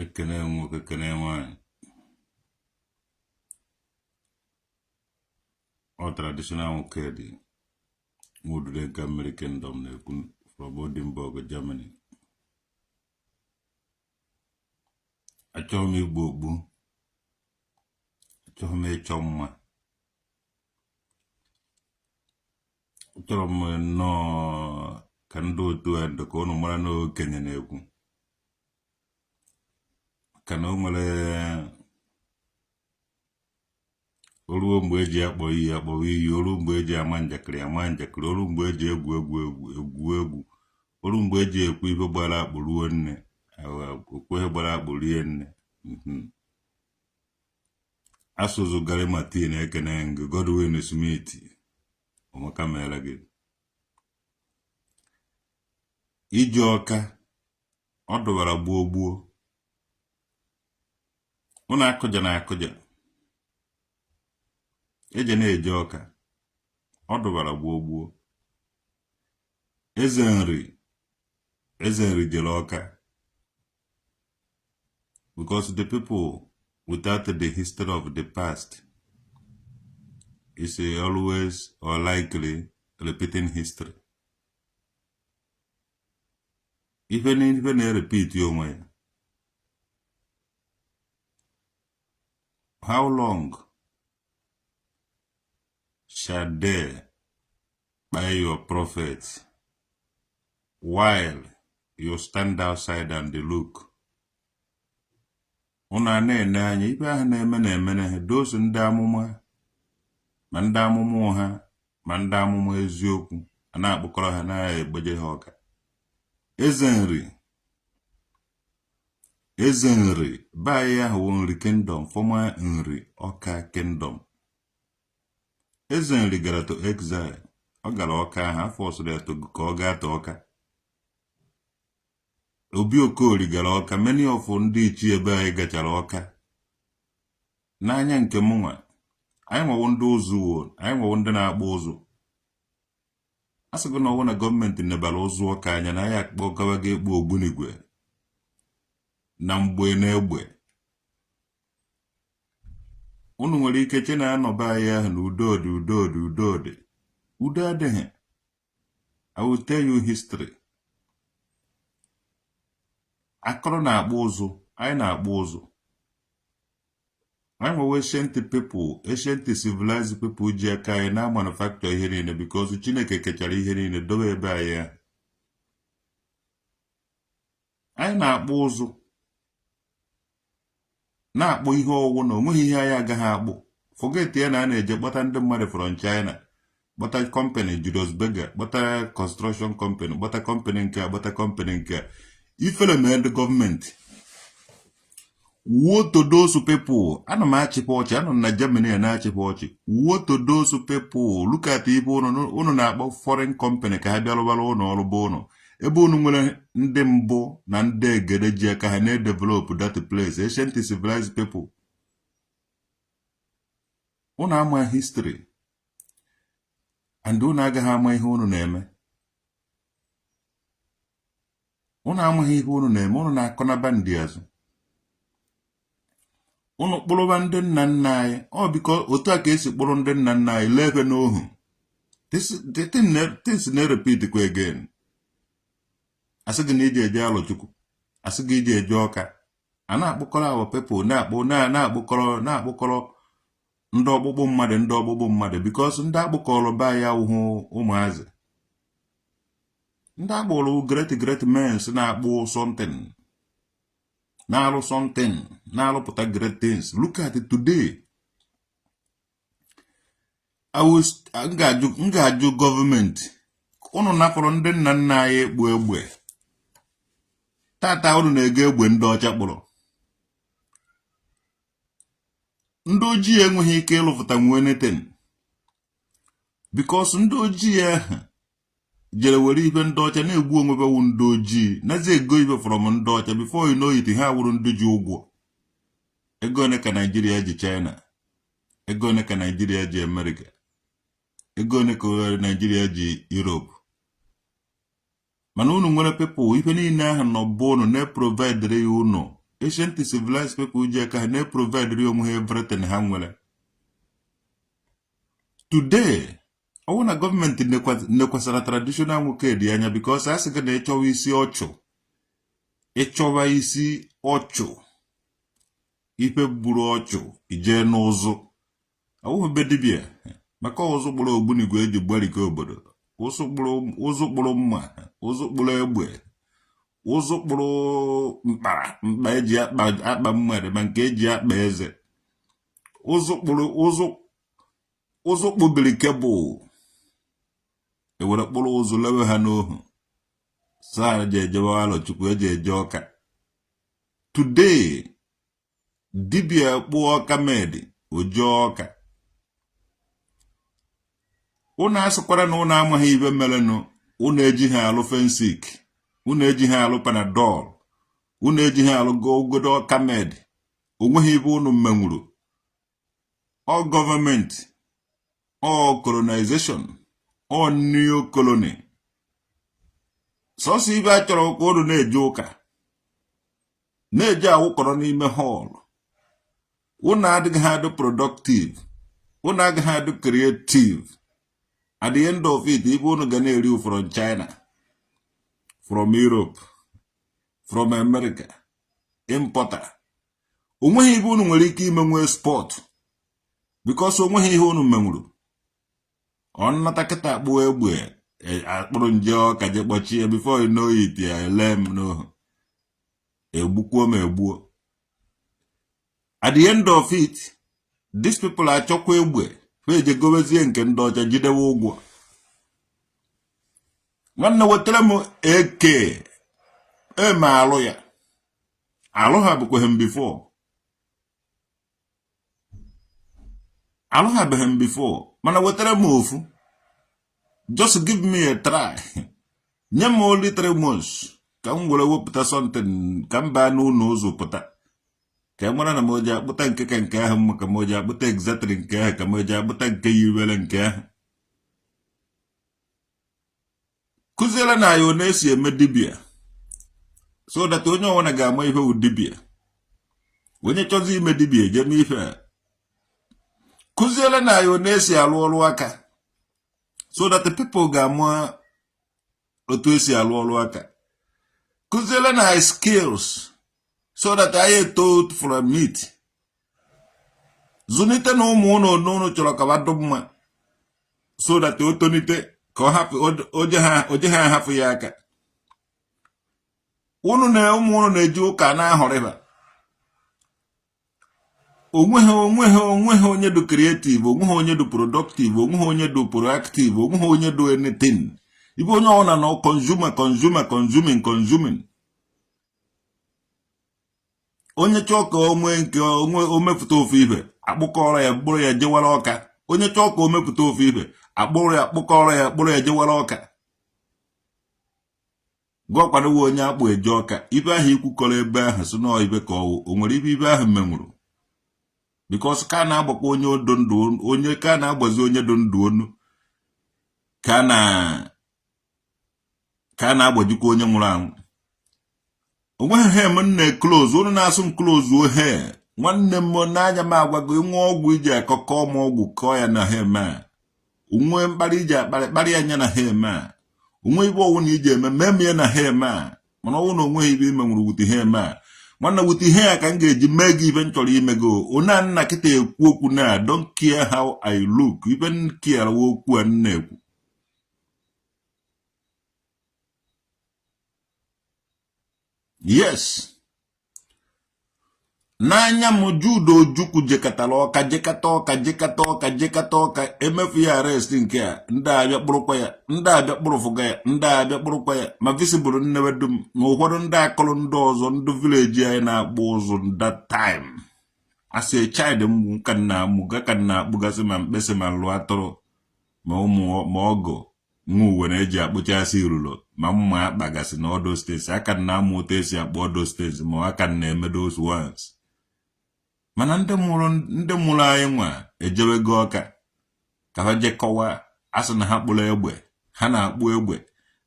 ekene nwoke kene nwanyị ọ traditional nwoke dị mudude nke mmiri kingdom na-ekwu from Edinburgh, Germany. Achọghị m igbu ogbu, achọghị m ịchọ mma, achọrọ m nnọọ ka ndị otu ndụ ka unu mara na okenye na-ekwu ka na o nwere oruo mgbe eji akpọ iyi oru mgbe eji ama njakịrị oru mgbe eji egwu egwu oru mgbe eji ekwu ife gbara akpụ ruo nne okwe gbara akpụ rie nne. Asụzụ Gary Martin ekene ngị Godwin Smith ọmaka mere gị iji ọka ọ dụbara gbuo ụnụ akụja na akụja eje na-eje ọka ọ dụbara gbuo eze nri jere ọka because the people without the history of the past is always or likely repeating history. Even repeat onwe ya. How long shall they buy your prophets while you stand outside and they look? Una na-ene anya ibe ahụ na-eme ha dozu ndị amụma ma ndị amụma ha ma ndị amụma eziokwu a na-akpọkọrọ ha na-egbeje ha ọka. Eze nri bayi ahụ wụ nri kingdom former nri ọka kingdom. Eze nri gara to exile, ọ gara ọka ahụ afọ ọsọrọ ya togo ka ọ gaa to ọka. Obi Okori gara ọka, many of ndị ichie ebe anyị gachara ọka. N'anya nke mụnwa anyị nwewo ndị ụzụ anyị nwewo ndị na-akpọ ụzụ. Asịgo na ọwụ na gọọmenti nebara ụzụ ọka anya na ya akpọ gawa ga-ekpu ogbunigwe na mgbe na egbe. Unu nwere ike che na anọba anyị ahụ na udo dị. Udo adịghị. I will tell you history. Akọrọ na-akpọ ụzụ, anyị na-akpọ ụzụ. Anyị nwewe ancient civilized people ji aka anyị na manufacture ihe niile because Chineke kechara ihe niile dobe ebe anyị ya. Anyị na-akpọ ụzụ na-akpọ ihe ọwụ na onweghị ihe anyị agaghị akpụ. Forget ya na a na-eje kpọta ndị mmadụ from China, kpọta company Julius Berger, kpọta construction company, kpọta company nke a, kpọta company nke a. Ifele mee ndị gọọmenti woe to those people. Ana m achịkwa ọchị, anọ na Germany na-achịkwa ọchị. Woe to those people. Look at ibe unu na-akpọ foreign company ka ha bịa rụbara ụnụ ọrụ bụ ụnụ ebe unu nwere ndị mbụ na ndị egede ji aka ha na-develop that place. Ancient civilized people. Unu ama history and unu agaghị ama ihe unu na-eme. Unu amaghị ihe unu na-eme, unu na-akọ na bandị azụ. Unu kpụrụba ndị nna nna anyị, ọ biko otu a ka esi kpụrụ ndị nna nna anyị lebe n'ohu. This na-repeat kwa again. Asị gị na iji eje alọchukwu, asị gị iji eje ọka. A na-akpụkọrọ our people, na-akpụkọrọ ndị ọkpụkpụ mmadụ because ndị akpụkọrọ ba ya awụhụ ụmụazị. Ndị agbụrụ great men na-akpụ something, na-alụ something, na-alụpụta great things. Look at it today. M ga-ajụ gọọmenti unu napụrụ ndị nna nna anyị ekpu egbe. Tata unu na-ege egbe ndị ọcha kpụrụ. Ndị ojii enweghị ike ịlụpụta nwe anything because ndị ojii ahụ jere were ibe ndị ọcha na-egbu onwebewu ndị ojii nazi ego ibe from ndị ọcha before you know it ha wuru ndị ji ụgwọ. Ego one ka Nigeria ji China, ego one ka Nigeria ji America, ego one ka Nigeria ji Europe. Mana unu nwere people ife niile ahụ nọ bụ unu na-provide ya unu ancient civilized people ji aka ha na-provide onwe ha everything ha nwere. Today, I want a government in the traditional nwoke dị anya because asị gị na ịchọwa isi ọchụ. Ịchọwa isi ọchụ. Ife buru ọchụ ije n'ụzụ. Awụghị be dibịa maka ụzụ kpụrụ ogbunigwe eji gbarike obodo. Ụzụ kpụrụ mma, ụzụ kpụrụ egbe, ụzụ kpụrụ mkpa eji akpa mmadụ ma nke eji akpa eze. Ụzụ kpụbiri kebụl. Ewere kpụrụ ụzụ lewe ha n'ohu. Saa eji ejewe alọ chukwu eji eje ọka. Today, dibịa kpụọ ọka medi oje ọka. Unu asịkwara na unu amaghị ibe merenụ. Unu ejighị alụ fensik. Unu ejighị alụ panadol. Unu ejighị alụ gogodo ọka medi. Onweghị ibe unu menwuru. All government, all colonization, all new colony. Sọsọ ibe a chọrọ ka unu na-eje ụka. Na-eje awụkọrọ n'ime hall. Unu adịghị adị productive. Unu agaghị adị creative. At the end of it, ibe unu ga na-eri from China, from Europe, from America, importer. Onweghị ibe unu nwere ike ime nwee sport. Because onweghị ihe unu menwuru. Ọnata kịta akpụ egbe akpụrụ nje ọka je kpọchie before you know it ya ele m no. Egbukwuo m egbuo. At the end of it, these people achọkwa egbe. Feje gobezie nke ndị ọcha jidewe ụgwọ. Nwanne wetere m eke. Ma alụ ya. Alụ ha bụkwa hem before. Alụ ha bụ hem before. Mana wetere m ofu. Just give me a try. Nye m only 3 months. Ka m were wepụta something. Ka m baa n'ụlọ ụzọ pụta. Ka mara na moji akpụta nke ka nke ahụ maka moji akpụta exactly nke ahụ ka moji akpụta nke yiwere nke ahụ. Kụziere na ya na-esi eme dibịa. So that onye ọwụna ga-ama ihe wu dibịa. Onye chọzi ime dibịa jeme ife a. Kụziere na ya na-esi alụ ọrụ aka. So that the people ga-ama otu esi alụ ọrụ aka. Kụziere na ya skills. So that I told from it. Zunite na ụmụ unu n'unu chọrọ ka ba dụmma. So that o tonite ka ọ hapụ oje ha ahapụ ya aka. Unu na ụmụ unu na-eji ụka na-ahọrịba. Onweghị onye do creative, onweghị onye do productive, onweghị onye do proactive, onweghị onye do anything. Ibe onye ọ na no consuming. Onye chọọ ka onwe omepụta ofu ibe, akpụkọrọ ya gburu ya jewara ọka. Onye chọọ ka omepụta ofu ibe, akpụkọrọ ya gburu ya jewara ọka. Gwakwadowe onye akpụ eje ọka. Ibe ahụ ikwukọrọ ebe ahụ so na ibe ka o nwere ibe ahụ menwuru. Because ka na-agbakwa onye odo ndụ onye ka na-agbazi onye do ndụ onu. Ka na-agbajikwa onye nwụrụ anwụ. Onweghị hem nne close, unu na-asụ m close o he. Nwanne m n'anya m agwago nwe ọgwụ iji akọkọ m ọgwụ kọọ ya na hem a. Onwe mkparị iji akparị anya na hem a. Onwe ibe ọwụ na iji eme mmemme na hem a. Mana ọwụ na onweghị ibe ime nwere wuti hem a. Nwanne wuti ihe a ka m ga-eji mee gị ibe m chọrọ imego. Ona nna kịta ekwu okwu na don't care how I look. Ibe care okwu a nna ekwu. Yes. N'anya m judo ojukwu jekatala ọka emefu ya arrest nke a ndị abịa kpụrụkwa ya ndị abịa kpụrụfụga ya ndị abịa kpụrụkwa ya ma visible nnewedum na ụfọdụ ndị akọrọ ndị ọzọ ndị village anyị na-akpụ ụzụ that time as a child m ka na-akpụgasị ma mkpesị ma lụọ atụrụ ma ụmụ ma ọgọ nwa uwe na-eji akpụchasị irulo ma mma akpagasị na ọdọ steeti aka na-amụ otu esi akpụ ọdọ steeti ma aka na-eme those ones. Mana ndị mụrụ anyị nwa ejewego ọka ka ha je kọwa asị na ha kpụrụ egbe ha na-akpụ egbe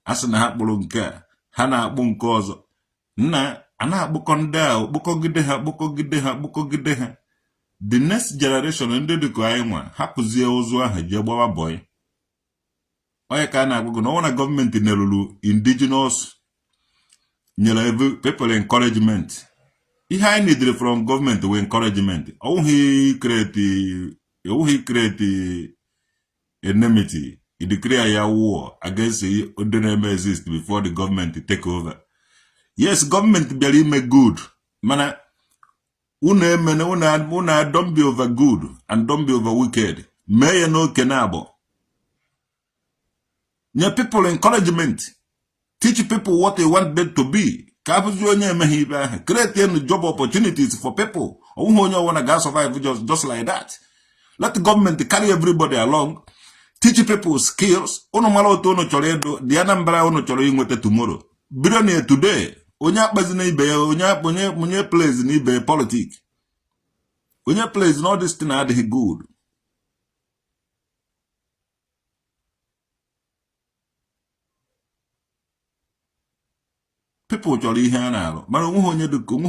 asị na ha kpụrụ nke a ha na-akpụ nke ọzọ nna ana akpụkọ kpụkọgide ha the next generation ndị dịka anyị nwa hapụzie ụzụ ahụ jee gbawa boy onye ka a na-agwụgụ na ọ na gọọmenti neruru indigenous nyere people encouragement ihe anyị needed from government with encouragement ọwụghị create enmity it declare ya war against ndị na-eme exist before the government take over. Yes, government bịara ime good mana una don't be over good and don't be over wicked. May no kenabo. Nye people encouragement. Teach people what they want them to be. Create job opportunities for people. Who wanna go survive just like that. Let the government carry everybody along. Teach people skills. Ono malo to no choredo. The Anambra ono chore inwete tomorrow. Billionaire today. Onye akpazi na ibe ya onye plays na ibe politics. Onye plays na all this thing adịghị good. People chọrọ ihe a na-arụ mana onwe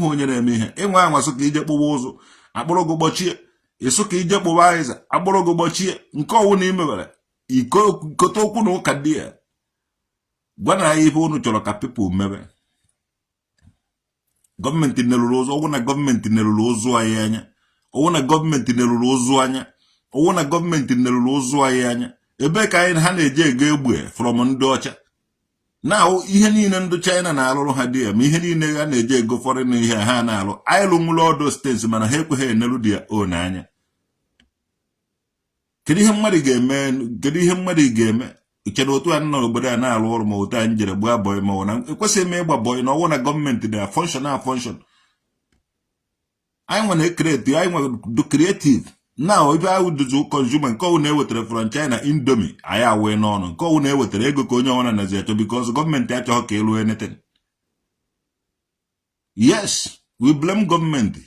onye na-eme ihe ịnwe anwa so ka ije kpụwa ụzụ akpụrụ gị gbochie ịsụ ka ije kpụwa aiza akpụrụ gị gbochie nke ọwụ na imewere ikote okwu na ụka dị ya gwa na ihe unu chọrọ ka people mebe. Gọọmenti neruru ụzọ ọwụ na gọọmenti neruru ụzụ anyị anya ọwụ na gọọmenti neruru ụzụ anya ọwụ na gọọmenti neruru ụzụ anyị anya ebe ka anyị ha na-eje ego egbe from ndị ọcha na ihe niile ndị China na-alụrụ ha dị ya ma ihe niile ha na-eje ego foreign ihe ha na-alụ anyị lụnwụrụ ọdụ steeti mana ha ekweghị eneru dị ya o n'anya. Kedu ihe mmadụ ga-eme ichere otu a nọ obodo a na-alụ ọrụ ma otu a njere gbaa bọị ma na ekwesịghị m ịgba bọị na ọwụ na gọọmenti dị function anyị nwere creative anyị nwere creative na ebe ahụ duzu consumer nke ọwụ na-ewetara from China indomie anyị awee n'ọnụ nke ọwụ na-ewetara ego ka onye ọbụla nazi achọ because gọọmenti achọghị ka elu anything. Yes, we blame gọọmenti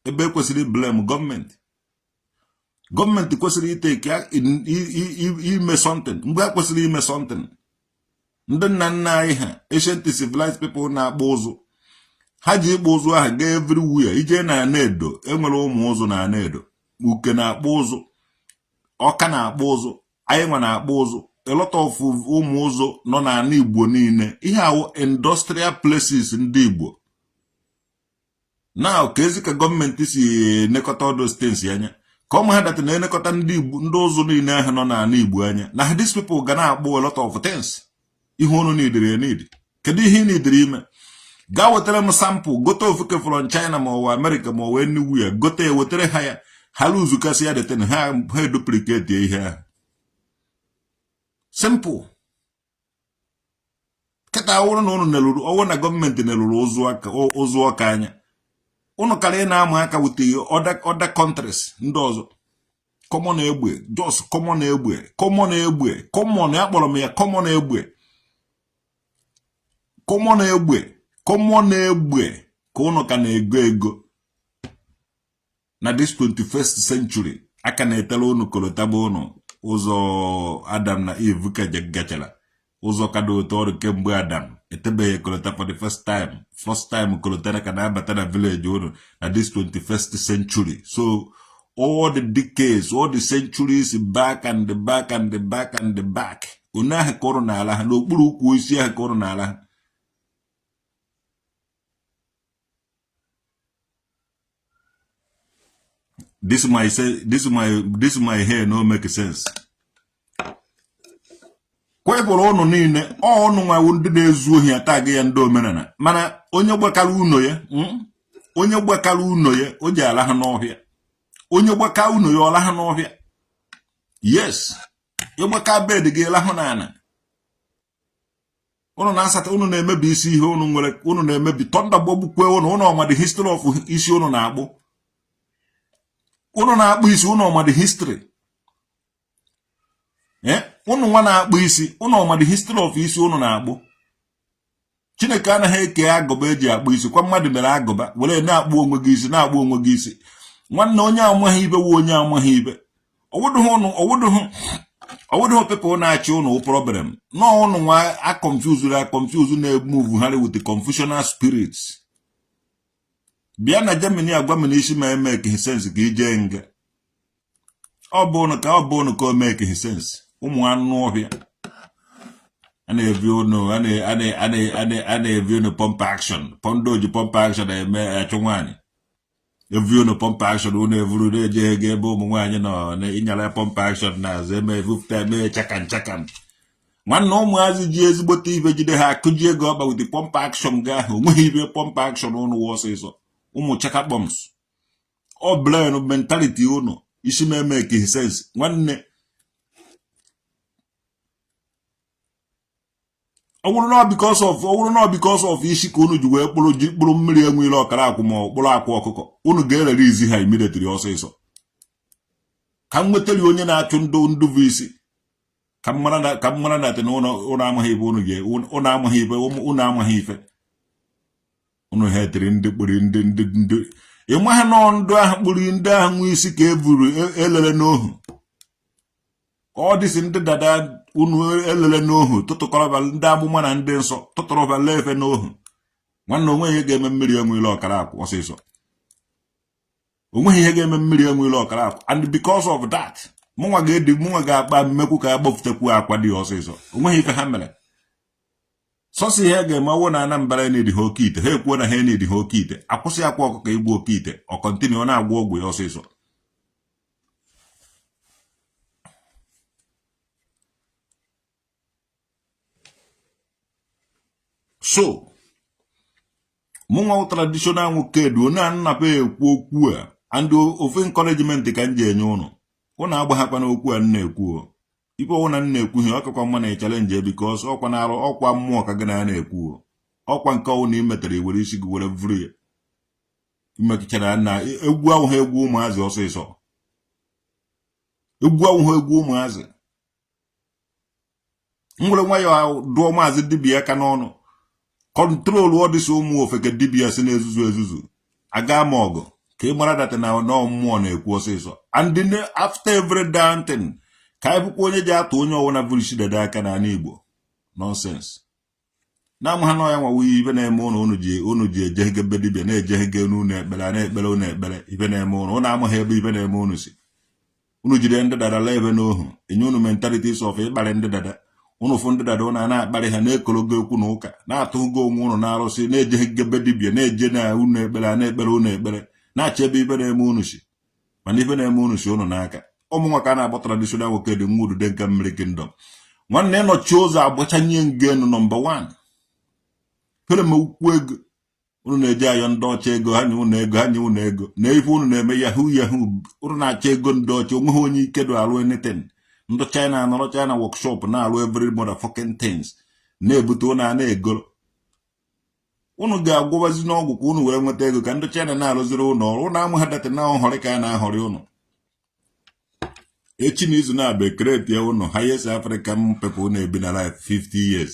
ebe ekwesịrị blame gọọmenti. Gọọmenti kwesịrị iteke ime something mgbe a kwesịrị ime something. Ndị nna nna anyị ha ancient civilized people na-akpụ ụzụ ha ji ịkpụ ụzụ ahụ gaa everywhere ije na Anedo enwere ụmụ ụzụ na Anedo uke na-akpụ ụzụ ọka na-akpụ ụzụ anyị nwa na-akpụ ụzụ a lot of ụmụ ụzụ nọ n'ala Igbo niile ihe awụ industrial places ndị Igbo. Now ka ezi ka gọọmenti si nekọta ọdụ steeti anya ka ọmụ ha data na-enekọta ndị ụzụ niile ahụ nọ n'ala Igbo anya na these people ga na-akpụ a lot of things. Ihe unu need kedu ihe ị nidiri ime gaa wetara m sample gote ofuke from China ma ọwa America ma ọwa anywhere gote wetara ha ya ha luzu kasị ya deten ha duplicate ihe ahụ simple. Kịta ọwụrụ na unu neluru ọwụ na gọọmenti neluru ụzụ ọka anya unu karịa na-ama aka wute other countries ndị ọzọ common egbe just common egbe common akpọrọ m ya common egbe ka unu ka na-ego na this 21st century aka na-etela unu kolotaba unu ụzọ Adam na Eve ka gachara ụzọ ka dị otu ọrụ kemgbe Adam etebeghị kolota for the first time kolotara ka na-abata na village unu na this 21st century. So all the decades, all the centuries back and the back and the back and the back unu ahụ ka ọrụ n'ala ha n'okpuru ukwu isi ahụ ka ọrụ n'ala ha. This my hair no make sense. Kwebụrụ ọnụ niile ọnụ nwa ndị na-ezu ohi atag ya ndị omenala mana onye gbakara uno ya o ji ala ha n'ọhịa onye gbaka uno ya ọla ha n'ọhịa. Yes, ịgbaka bed gị la hụ n'ana unu na-asata unu na-emebi isi ihe unu nwere unu na-emebi tonda gbogbukwe unu ọma the history of isi unu na-akpụ unu na-akpụ isi unu ọma the history unu nwa na-akpụ isi unu ọma the history of isi unu na-akpụ. Chineke anaghị eke agụba eji akpụ isi kwa mmadụ mere agụba were na-akpụ onwe gị isi nwanne onye amaghị ibe wu onye amaghị ibe ọwụdụhụ people na-achị unu problem no unu nwa a confuse na move ha with the confusional spirits bịa na Germany agwa m na isi ma make sense ka ije nga ọ bụ ka o make sense ụmụ anụ ọhịa a na-evi unu a na-evi unu pump action pondoji pump action eme achụ nwaanyị evi unu pump action unu evuru na-eje ego ebe ụmụ nwaanyị nọ na ịnyara pump action na-azụ eme evupụta eme chakan nwanne ụmụazị ji ezigbote ibe jide ha akụji ego ọba with the pump action ga ahụ onweghị ibe pump action unu wụ ọsịsọ ụmụ chaka bombs ọ blame mentality unu isi na-eme ka sense nwanne ọ wụrụ na because of isi ka unu ji wee kpụrụ mmiri enweile ọkara akwụ ma kpụrụ akwa ọkụkọ unu ga-erere izi ha immediately ọsịsọ ka m nwetara onye na-achụ ndụ bụ isi ka m mara na ati na unu amaghị ibe unu amaghị ife unu hetiri ndị kpụrụ ndị ịmaha nọ ndụ ahụ kpụrụ ndị ahụ nwe isi ka eburu elele n'ohu ọ dịsị ndị dada unu elele n'ohu tụtụkọrọba ndị agbụma na ndị nsọ tụtụrụba lefe n'ohu nwanne onweghị ihe ga-eme mmiri enweile ọkara akwụ ọsịsọ onweghị ihe ga-eme mmiri enweile ọkara akwụ and because of that mụnwa ga-akpa mmekwu ka agbọpụtakwu akwa dị ọsịsọ onweghị ife ha mere sọsọ ihe ga-eme ọwụ na Anambra na-edi ha oke ite ha ekwuo na ha na-edi ha oke ite akwụsị akwa ọkụkọ igbu oke ite ọ kọntinu ọ na-agwọ ọgwụ ya ọsịsọ so mụnwa traditional nwoke dị onye nnapa ekwu okwu a and ofe encouragement ka m ji enye ụnụ agbahakwa n'okwu a na-ekwu ife ọwụ na na-ekwu ihe ọkakwa mma na challenge because ọkwa na-arụ ọkwa mmụọ ka gị na ya na-ekwu ọkwa nke ọwụ na imetere iwere isi gị were vuru ya imekichara na egwu ahụhụ egwu ụmụazị ọsịsọ egwu ahụhụ egwu ụmụazị nwere nwayọ dụọ maazị dibịa aka n'ọnụ kọntrol ọdịsị ụmụ ofeke dibịa si na-ezuzu aga ma ọgụ ka ị mara data na mmụọ na-ekwu ọsịsọ and after every damn thing ka anyị bụkwa onye ji atụ onye ọwụna vụrisi dada aka n'ala Igbo nonsense na amụ ha nọ ya nwawu ibe na-eme unu ji ejeghebe dibịa na-ejeghege n'ụlọ ekpere na-ekpere ụlọ ekpere ibe na-eme ụnụ amaghị ebe ibe na-eme unu si unu jide ndị dada la ebe n'ohu enye unu mentalities of ịkparị ndị dada unu fụ ndị dada ụna na-akparị ha na-ekologo okwu na ụka na-atụgo onwe unu na-arụsị na-ejeghegebe dibịa na-eje na ụlọ ekpere na-ekpere ụlọ ekpere na-achebe ibe na-eme unu si mana ibe na-eme unu si unu n'aka ụmụ nwoke a na-agba traditional nwoke dị nwa udude nke mmiri kingdom nwanne ịnọchi ụzọ agbachanye ngenu nọmba 1 pere m ukwu ego unu na-eji ayọ ndị ọcha ego ha nye unu ego ha nye unu ego na ife unu na-eme yahoo unu na-achọ ego ndị ọcha onweghị onye ike do alụ anything ndị China anọrọ China workshop na-alụ every motherfucking things na-ebute unu a na-egoro unu ga-agwụbazi n'ọgwụ ka unu were nweta ego ka ndị China na-alụziri ụlọ ọrụ unu amụ ha data na ọhọrị ka a na-ahọrị unu echi n'izu na-abịa ekeretie unu highest African people na-ebi na life 50 years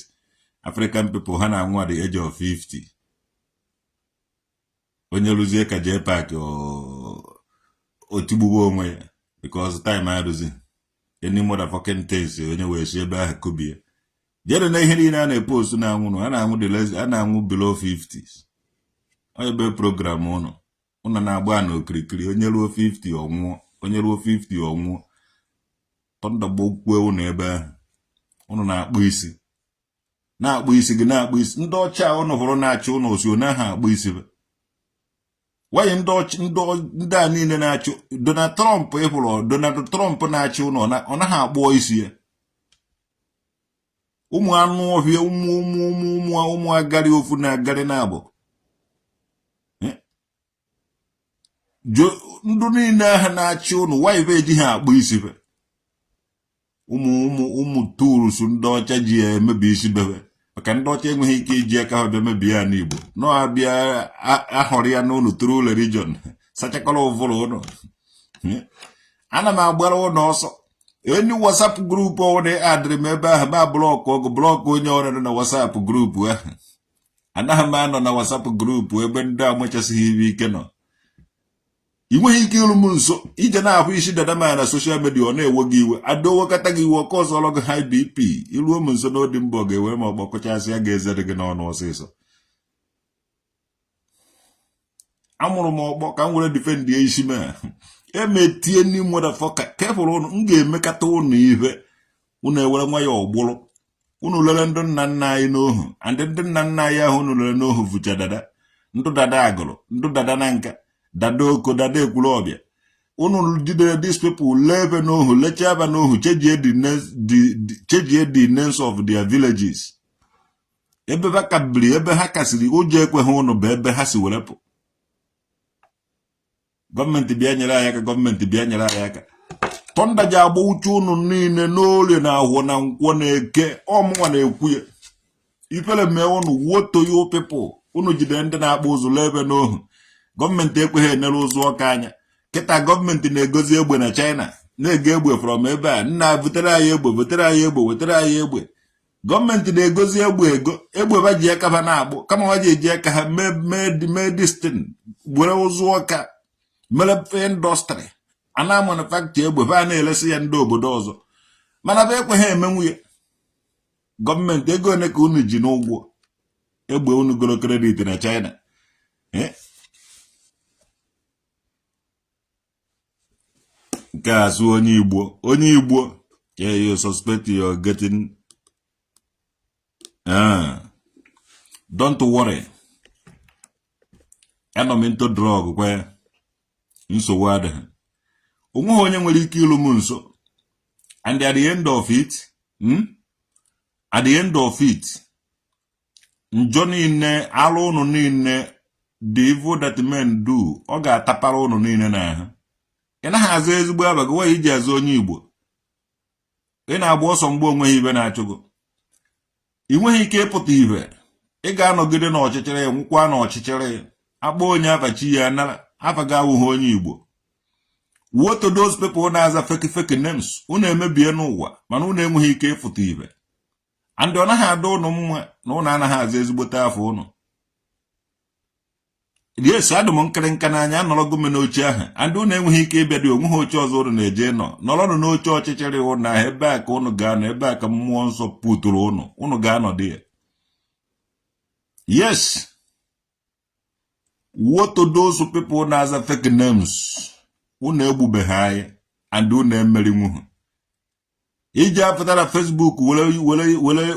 African people ha na-anwụ at the age of 50 onye lụzie ka jee paaki otigbugbo onwe ya because time arụzi any motherfucking things onye wee si ebe ahụ kubie jere na ihe niile a na-epost na-anwụ a na-anwụ below 50s ebe program unu na-agba na okirikiri onye ruo 50 ọnwụọ onye ruo 50 ọnwụọ tọndagbo kwue unu ebe ahụ unu na-akpụ isi gị na-akpụ isi ndị ọcha unu hụrụ na-achị unu osi na ha akpụ isi wanyị ndị a niile na-achị Donald Trump ịhụrụ Donald Trump na-achị unu ọ naghị akpụọ isi ya ụmụ anụ ọhịa ụmụ agari ofu na agari na-abụ ndụ niile ahụ na-achị unu wanyị eji ha akpụ isi ụmụ turusu ndị ọcha ji ya emebi isi bebe maka ndị ọcha enweghị ike iji aka ha bịa mebie ya n'Igbo n'abịa ahọrọ ya n'ụlọ tru religion sachakọrọ ụvụrụ ụnụ ana m agbara ụlọ ọsọ enyi WhatsApp grupu ọwụdị adịrị m ebe ahụ ma blọkụ onye ọrụ na WhatsApp grupu ahụ anaghị m anọ na WhatsApp grupu ebe ndị amachasịghị ibe ike nọ ị nweghị ike ịrụ m nso ije na-ahụ isi dada ma na soshal midia ọ na-ewe gị iwe adowekọta gị iwe ọkọ ọzọ ọlụ gị high BP iruo m nso n'odi mbọ ga-ewe ma ọgbakọchasị ya ga-ezere gị n'ọnụ ọsịsọ amụrụ m ọkpọ ka m were defend isi m emetie ndị motherfucker kefụrụ ụnụ m ga-emekata ụnụ ihe ụnụ ewere nwa ya ọgbụrụ ụnụ lere ndị nna nna anyị n'ohu and ndị nna nna anyị ahụ ụnụ lere n'ohu vụcha dada ndụ dada agụrụ ndụ dada na nka dada oko dada ekwuru ọbịa ụnụ jidere these people lebe n'ohu lechaa aba n'ohu chejie the names of their villages ebe ha kabiri ebe ha kasiri ụjọ ekweghị ụnụ bụ ebe ha si werepụ gọọmenti bịa nyere anyị aka gọọmenti bịa nyere anyị aka tọnda ji agba uche ụnụ niile n'olie na ahụ na nkwọ na eke ọmụnwa na-ekwu ya ifere mee ụnụ woto yo people ụnụ jide ndị na-akpa ụzụ lebe n'ohu gọọmenti ekweghị enere ụzụ ọka anya kịta gọọmenti na-egozi egbe na China na-ege egbe from ebe a nna butere anyị egbe butere anyị egbe wetara anyị egbe gọọmenti na-egozi egbe ba ji aka ha na-agbụ kama ha ji eji aka ha mee destin were ụzụ ọka mere indọstrị a na-amanufaktur egbe ba na-elesi ya ndị obodo ọzọ mana ba ekweghị emenwu ya gọọmenti ego one ka unu ji n'ụgwọ egbe unu goro kredit na China nke azụ onye Igbo yeah, you suspect you're getting don't worry anọ m into drug kwe nsogbu adịghị onweghị onye nwere ike ịlụ m nso and at the end of it njọ niile alụ ụnụ niile the evil that men do ọ ga-atapara ụnụ niile n'ahụ ị naghị azụ ezigbo abaghị nwa iji azụ onye Igbo ị na-agba ọsọ mgbe onweghị ibe na-achụgo ị nweghị ike ịpụta ibe ị ga-anọgide n'ọchịchịrị nwụkwa n'ọchịchịrị akpọ onye afachi ya nara afa ga-awụghị onye Igbo woto those people na-aza fake names unu emebie n'ụwa mana unu enweghị ike ịpụta ibe and ọ naghị ada ụnụ mma na ụnụ anaghị azụ ezigbote afọ ụnụ yes adụ m nkịrịnka n'anya anọrọgo m n'oche ahụ and ụnụ enweghị ike ịbịa dị onweghị oche ọzọ ụnụ na-eje nọrọnụ n'oche ọchịchịrị ụnụ ahụ ebe a ka ụnụ ga-anọ ebe a ka mmụọ nsọ pụtụrụ ụnụ ga-anọ dị ya yes what to those people na-aza fake names unu egbubeghị anyị and unu emerinwu iji apụtara Facebook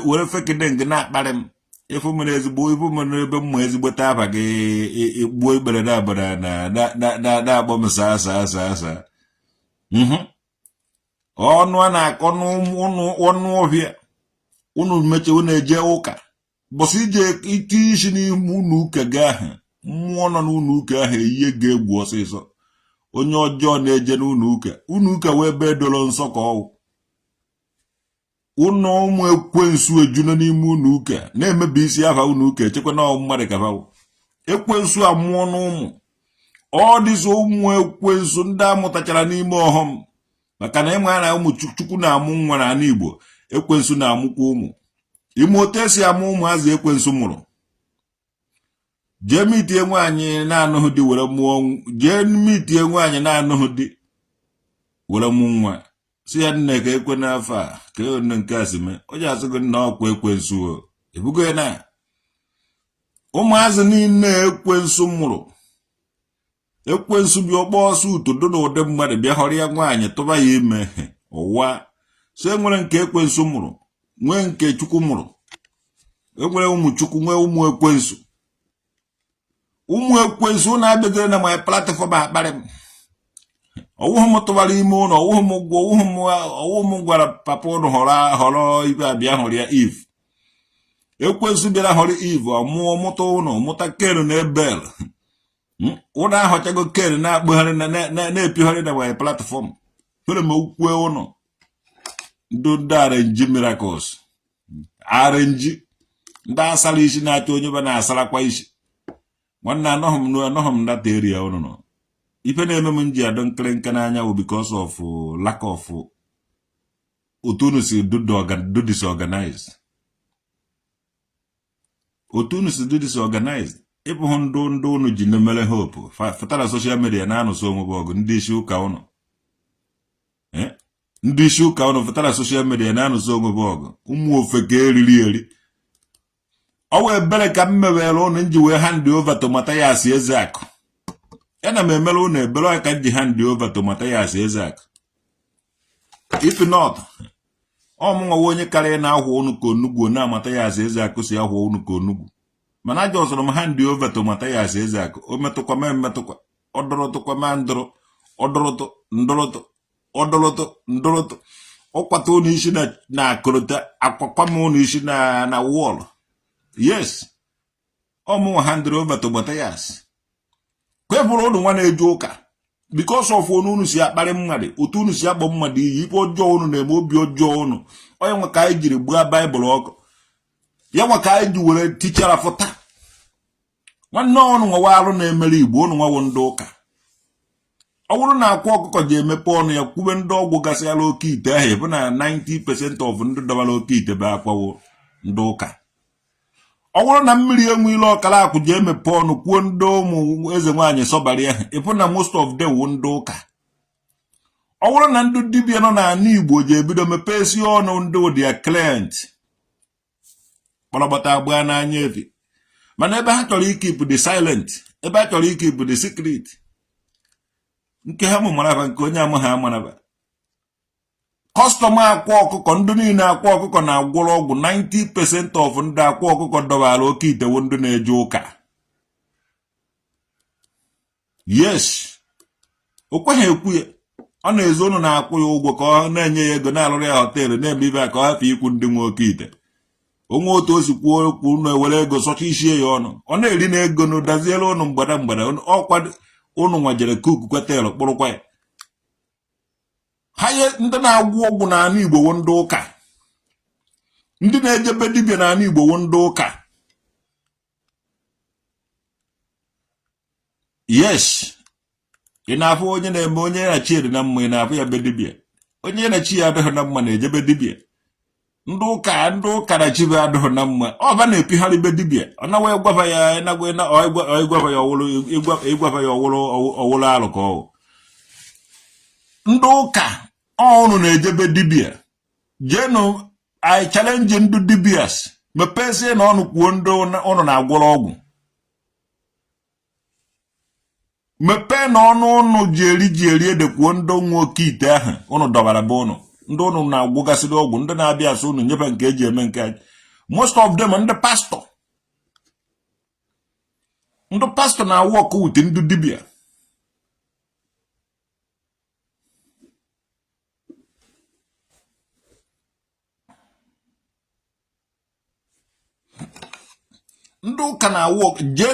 were fake name na-akparị m ifu mere ezigbo ifu mere ebe mmụ ezigbote aba gị gbuo ikpere na-abara na-agbọ m saa ọnụ a na-akọ n'ọnụ ọhịa unu meche unu eje ụka bọsị ije ike isi n'ime unu ụka gị ahụ mmụọ nọ n'ụlọ ụka ahụ ihe ga-egwu ọsịsọ onye ọjọọ na-eje n'ụlọ ụka wee ebe edolo nsọ ka ọwụ ụnọ ụmụ ekwensu ejuno n'ime ụlọ ụka na-emebi isi afa ụlọ ụka echekwa na mmadụ ka bawo ekwensu amụọ n'ụmụ ọ dịzị ụmụ ekwensu ndị amụtachara n'ime ọhọm maka na ịma na ụmụ Chukwu na-amụ nwa na ala Igbo ekwensu na-amụkwa ụmụ ime otu esi amụ ụmụazị ekwensu mụrụ jee mitie nwaanyị na-anụghị di were mụọ jee mitie nwaanyị na-anụghị di were mụ nwa si ya nne ka ekwe n'afọ a ka onye nke a si mee o ji asị gị na ọkwa ekwensu ebugo ya na ụmụazị niile ekwensu mụrụ ekwensu bịa ọkpọ ọsọ utodo na ụdị mmadụ bịa họrọ ya nwaanyị tụba ya ime ụwa so enwere nke ekwensu mụrụ nwee nke Chukwu mụrụ enwere ụmụ Chukwu nwee ụmụ ekwensu na-abịagoro na my platform akparị m ọwụghị m tụbara ime ụlọ ọwụghị m gwara papa ụnụ họrọ ibe abịa hụrụ ya Eve ekwensu bịara họrọ Eve ọmụọ mụta ụnụ mụta Ken na Ebel ụnụ ahọchago Ken na-akpụgharị na-epigharị na my platform fere m okwukwe ụnụ ndị arenji miracles arenji ndị asara isi na-achọ onye ba na-asarakwa isi nwanne anọghị m data area ụnụ nọ ife na-eme m nji adọ nkịrịnka n'anya bụ because of lack of otu unu si do disorganized otu unu si do disorganized ịbụghị ndị unu ji na-emere hope fetara social media na-anụso onwe bụ ọgụ ndị isi ụka ụnụ ndị isi ụka ụnụ fetara social media na-anụso onwe bụ ọgụ ụmụ ofe ka eri ọ wee bere ka m mewere ụnụ nji wee hand over to Mathias Ezeakụ Yana me melo ne belo I can hand over to Matthias Isaac. If not, ọmụnwa onye karịa na ahụ unu ka onugbu na Matthias Isaac si ahụ unu ka onugbu. Mana aja ọsọrọ m hand over to Matthias Isaac. O metụkwa m emetụkwa. Ọdọrọtụkwa m ndọrọ. Ọdọrọtụ ndọrọtụ. Ọdọrọtụ ndọrọtụ. Ọkwata unu isi na akụrụta akwakwa m unu isi na wall. Yes. Ọmụnwa hand over to Matthias. Kwebụrụ unu nwa na-eje ụka. Because of unu si akpari mmadụ, otu unu si akpọ mmadụ iyi, ife ọjọọ unu na-eme obi ọjọọ unu. Onye nwe ka anyị jiri gbaa Baịbụl ọkụ. Ya nwe ka anyị ji were tichara fụta. Nwanne ọnụ nwa arụ na-emere Igbo unu nwa ndị ụka. Ọ bụrụ na akwa ọkụkọ ji emepe ọnụ ya kwube ndị ọgwụ gasịala oke ite ahụ ebe na 90% of ndị dọbara oke ite bụ akwawo ndị ụka. Ọ bụrụ na mmiri enwe ile ọkara akwụ ji emepe ọnụ kwuo ndị ụmụ eze nwaanyị sọbara ahụ ịpụ na most of them wụ ndị ụka. Ọ bụrụ na ndị dibịa nọ n'ala Igbo ji ebido mepesi ọnụ ndị ụdị client kpọrọgbata agba n'anya efi. Mana ebe ha chọrọ ikipụ the silent, ebe ha chọrọ ikipụ the secret, nke ha mụmaraba nke onye amụ ha amaraba. Kọstọma akwa ọkụkọ ndị niile akwa ọkụkọ na-agwọrọ ọgwụ 90% of ndị akwa ọkụkọ dọbara oke itewo ndị na-eje ụka. Yes. O kweghị ekwu ya. Ọ na-ezo unu na-akwụ ya ụgwọ ka ọ na-enye ya ego na-alụrụ ya họteelụ na-eme ibe ka ọ hapụ ikwu ndị nwe oke ite. Onwe otu o si kwuo okwu unu ewere ego sọcha isie ya ọnụ. Ọ na-eri na ego na daziere unu mgbada ọkwa unu nwajere kuku kwetelụ kpụrụkwa ya. Ha ndị na-agwụ ọgwụ n'ala Igbo wụ ndị ụka. Ndị na-ejebe dibịa n'ala Igbo wụ ndị ụka. Yes. Ị na-afụ onye na-eme onye ya na chi dị na mma, ị na-afụ ya be dibịa. Onye ya na chi ya adịghị na mma na-ejebe dibịa. Ndị ụka na chi be adịghị na mma. Ọ ba na-epigharị be dibịa. Ọ na wee gwafa ya ịgwafa ya ọwụrụ alụ ka ọ. Ndị ụka ọnụ na-ejebe dibịa. Jenu I challenge ndị dibias mepesie na ọnụ kwuo ndị ọnụ na-agwọrọ ọgwụ. Mepe na ọnụ ụnụ ji eri ede kwuo ndị nwe oke ite ahụ ụnụ dọbara be ụnụ. Ndị ụnụ na-agwụgasịrị ọgwụ ndị na-abịa asụ ụnụ nyefe nke eji eme nke anyị. Most of them ndị pastọ. Ndị pastọ na-awụ ọkụ wute ndị dibịa. Ndị ụka na-awụ jee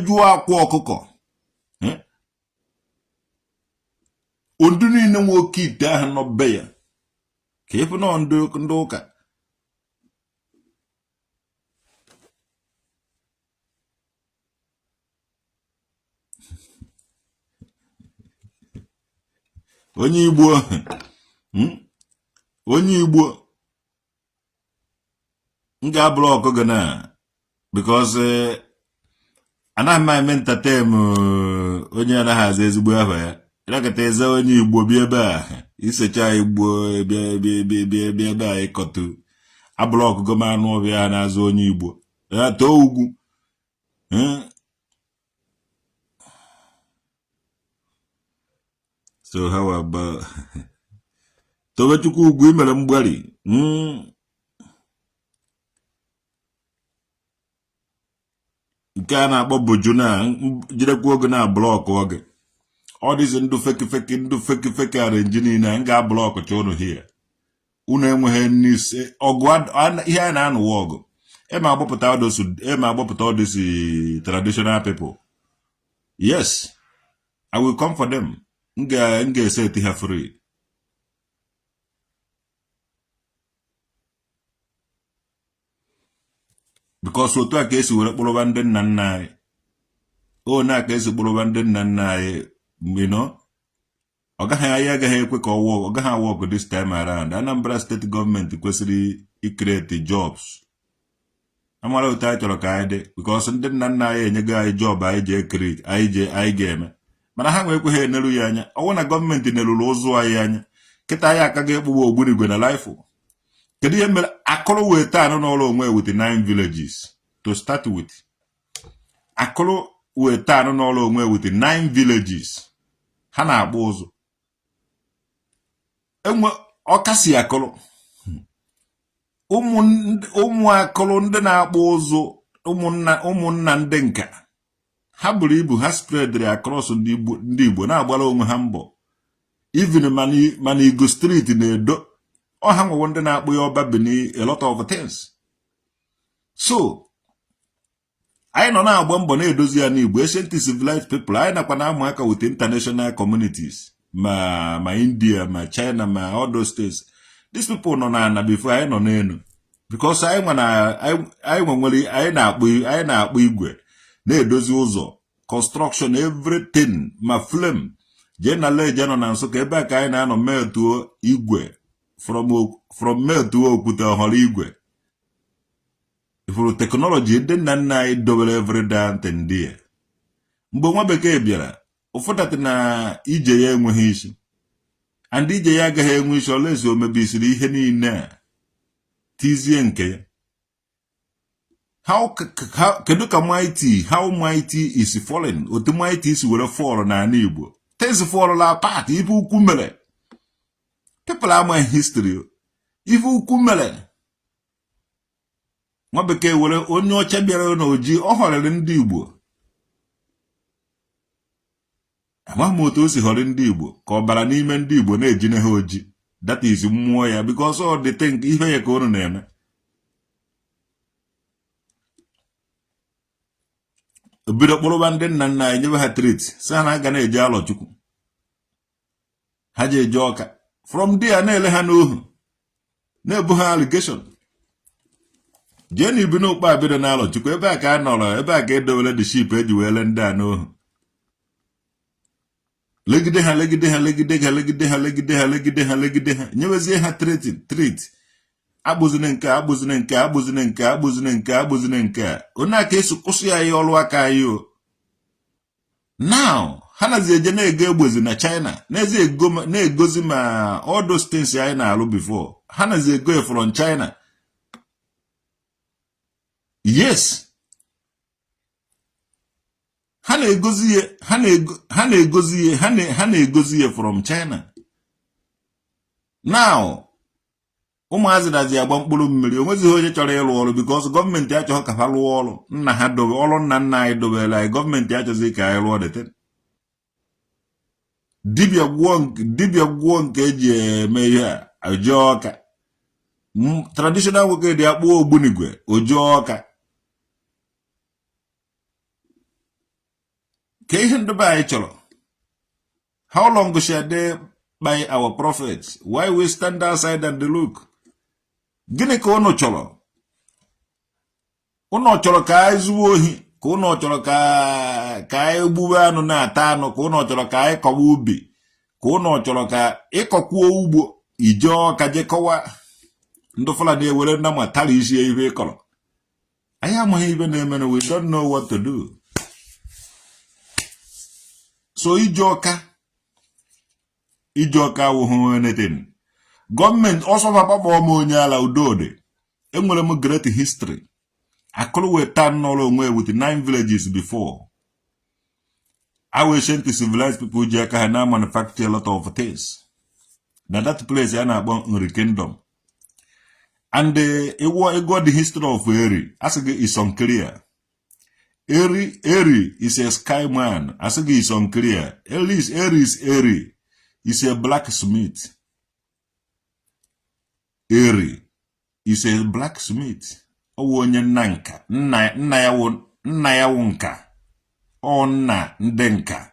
jụọ akwa ọkụkọ. Ndị niile nwe oke ite ahụ nọ be ya ka ịfụ nọ ndị ụka. Onye Igbo m ga-ablọkụ gị na because anaghị m eme entertain onye anaghị aza ezigbo aha ya. Ịrakọta eze onye Igbo bịa ebe a isecha Igbo bịa ebe a ịkọtụ ablọkụ gị ma anụ ọbịa na-azụ onye Igbo ya too ugwu. So how about Tobechukwu ugwu imere mgbari. Nke a na-akpọ boju na jirekwa oge na blọkụ oge. Ọ dịzi ndụ feki arenji niile m ga-ablọkụ cha ụnụ hie. Unu enweghị n'ise ọgụ ihe a na-anụwa ọgụ. Ema agbapụta ọdịsi traditional people. Yes, I will come for them. M ga-eseti ha free. Because otu a ka esi were kpụrụba ndị nna nna anyị. O na ka esi kpụrụba ndị nna nna anyị, ọ gaghị ekwe ka ọ gaghị awọk this time around. Anambra steeti gọọmenti kwesịrị ikreti jobs. Amara otu anyị chọrọ ka anyị dị because ndị nna nna anyị enyego anyị job anyị ji ekrit anyị ga-eme. Mana ha nwee ekweghị eneru ya anya. Ọwụ na gọọmenti neruru ụzụ anyị anya. Kịta anyị aka ga-ekpugbu ogbunigwe na laịfụ. Kedu ihe mere akụrụ wee taa n'ụlọ onwe with 9 villages to start with? Akụrụ we town all onwe with 9 villages. Ha na-agba ụzụ. Enwe ọkasi akọrọ. Ụmụ akọrọ ndị na-agba ụzụ ụmụnna ndị nka. Ha buru ibu ha spread across ndị Igbo na-agbara onwe ha mbọ. Even mana Igbo street na-edo. Ha nwewo ndị na-akpụ ya ọba bini a lot of things. So, anyị nọ na-agba mbọ na-edozi ya n'Igbo, ancient civilized people, anyị nakwa na-amụ aka with international communities, ma India, ma China, ma all those states. These people nọ na before anyị nọ n'elu. Because anyị na-akpụ igwe, na-edozi ụzọ, construction, everything, ma flame. Jee na leje nọ na Nsụka, ebe a ka anyị na-anọ meltuo igwe from meltuo okwute ọhọrọ igwe. Ifuru technology ndị nna nna anyị dobere everyday ndị ya. Mgbe nwa bekee bịara, ụfọdụ na ije ya enweghị isi. And ije ya agaghị enwe isi olesi o mebisiri ihe niile a. Tizie nke ya. Kedu ka how mighty is fallen? Otu mighty is were fall na ala Igbo. Things fall apart, ife ukwu mere. People ama history. Ife ukwu mere. Nwa bekee were onye ọcha bịara n'oji ọ họrịrị ndị Igbo. Amaghị m otu o si họrị ndị Igbo ka ọ bara n'ime ndị Igbo na-ejine ha oji. That is mmụọ ya because all the thing ihe ya ka unu na-eme. Obido kpụrụba ndị nna nna anyị nyebe ha treat sị ha na-aga na-eje Alọchukwu. Ha je eje Ọka. From there na-ele ha n'ohu. Na-ebu ha allegation. Jee na ibi n'ụkpa abido na Alọchukwu ebe a ka a nọrọ ebe a ka edowere the ship eji wele ndị a n'ohu. Legide ha. Nyewezie ha treat. Agbụzine nke. Onye aka eso kwụsị ya ihe ọrụ aka anyị o. Now, ha nazi eje na-ego egbozi na China. Na-egozi ma all those things anyị na-alụ before. Ha nazi ego from China. Yes. Ha na-egozi ihe from China. Now, ụmụazị dazi agba mkpụrụ mmiri onwezighị onye chọrọ ịrụ ọrụ because gọọmenti achọghị ka ha rụọ ọrụ nna ha dobe ọrụ nna nna anyị dobere anyị gọọmenti achọghị ka anyị rụọ dete. Dibịa gwụọ nke eji eme ihe a oje Ọka. Traditional nwoke dị akpụ ogbunigwe oje Ọka. Ka ihe ndebe anyị chọrọ. How long shall they by our prophets? Why we stand outside and look? Gịnị ka unu chọrọ? Unu chọrọ ka anyị zuo ohi, ka unu chọrọ ka anyị gbuwe anụ na-ata anụ, ka unu chọrọ ka anyị kọwa ubi, ka unu chọrọ ka ịkọkwuo ugbo ije Ọka je kọwa. Ndị Fulani ewere na ma tara isi ihe ịkọrọ. Anyị amaghị ibe na-eme, we don't know what to do. So ije Ọka awụhụ anything. Gọọmenti ọsọ papa m onye ala udode. Enwere m great history. Akụrụ weta n'ọrụ onwe with 9 villages before. Our ancient civilized people ji aka ha na manufacture a lot of things. Na that place ya na-akpọ Nri Kingdom. And ego the history of Eri. Asịghị is unclear. Eri is a sky man. Asịghị is unclear. Eri is Eri. Is a blacksmith. Eri is a blacksmith. Owo onye nna nka. Nna ya wụ nka. Ọ nna ndị nka.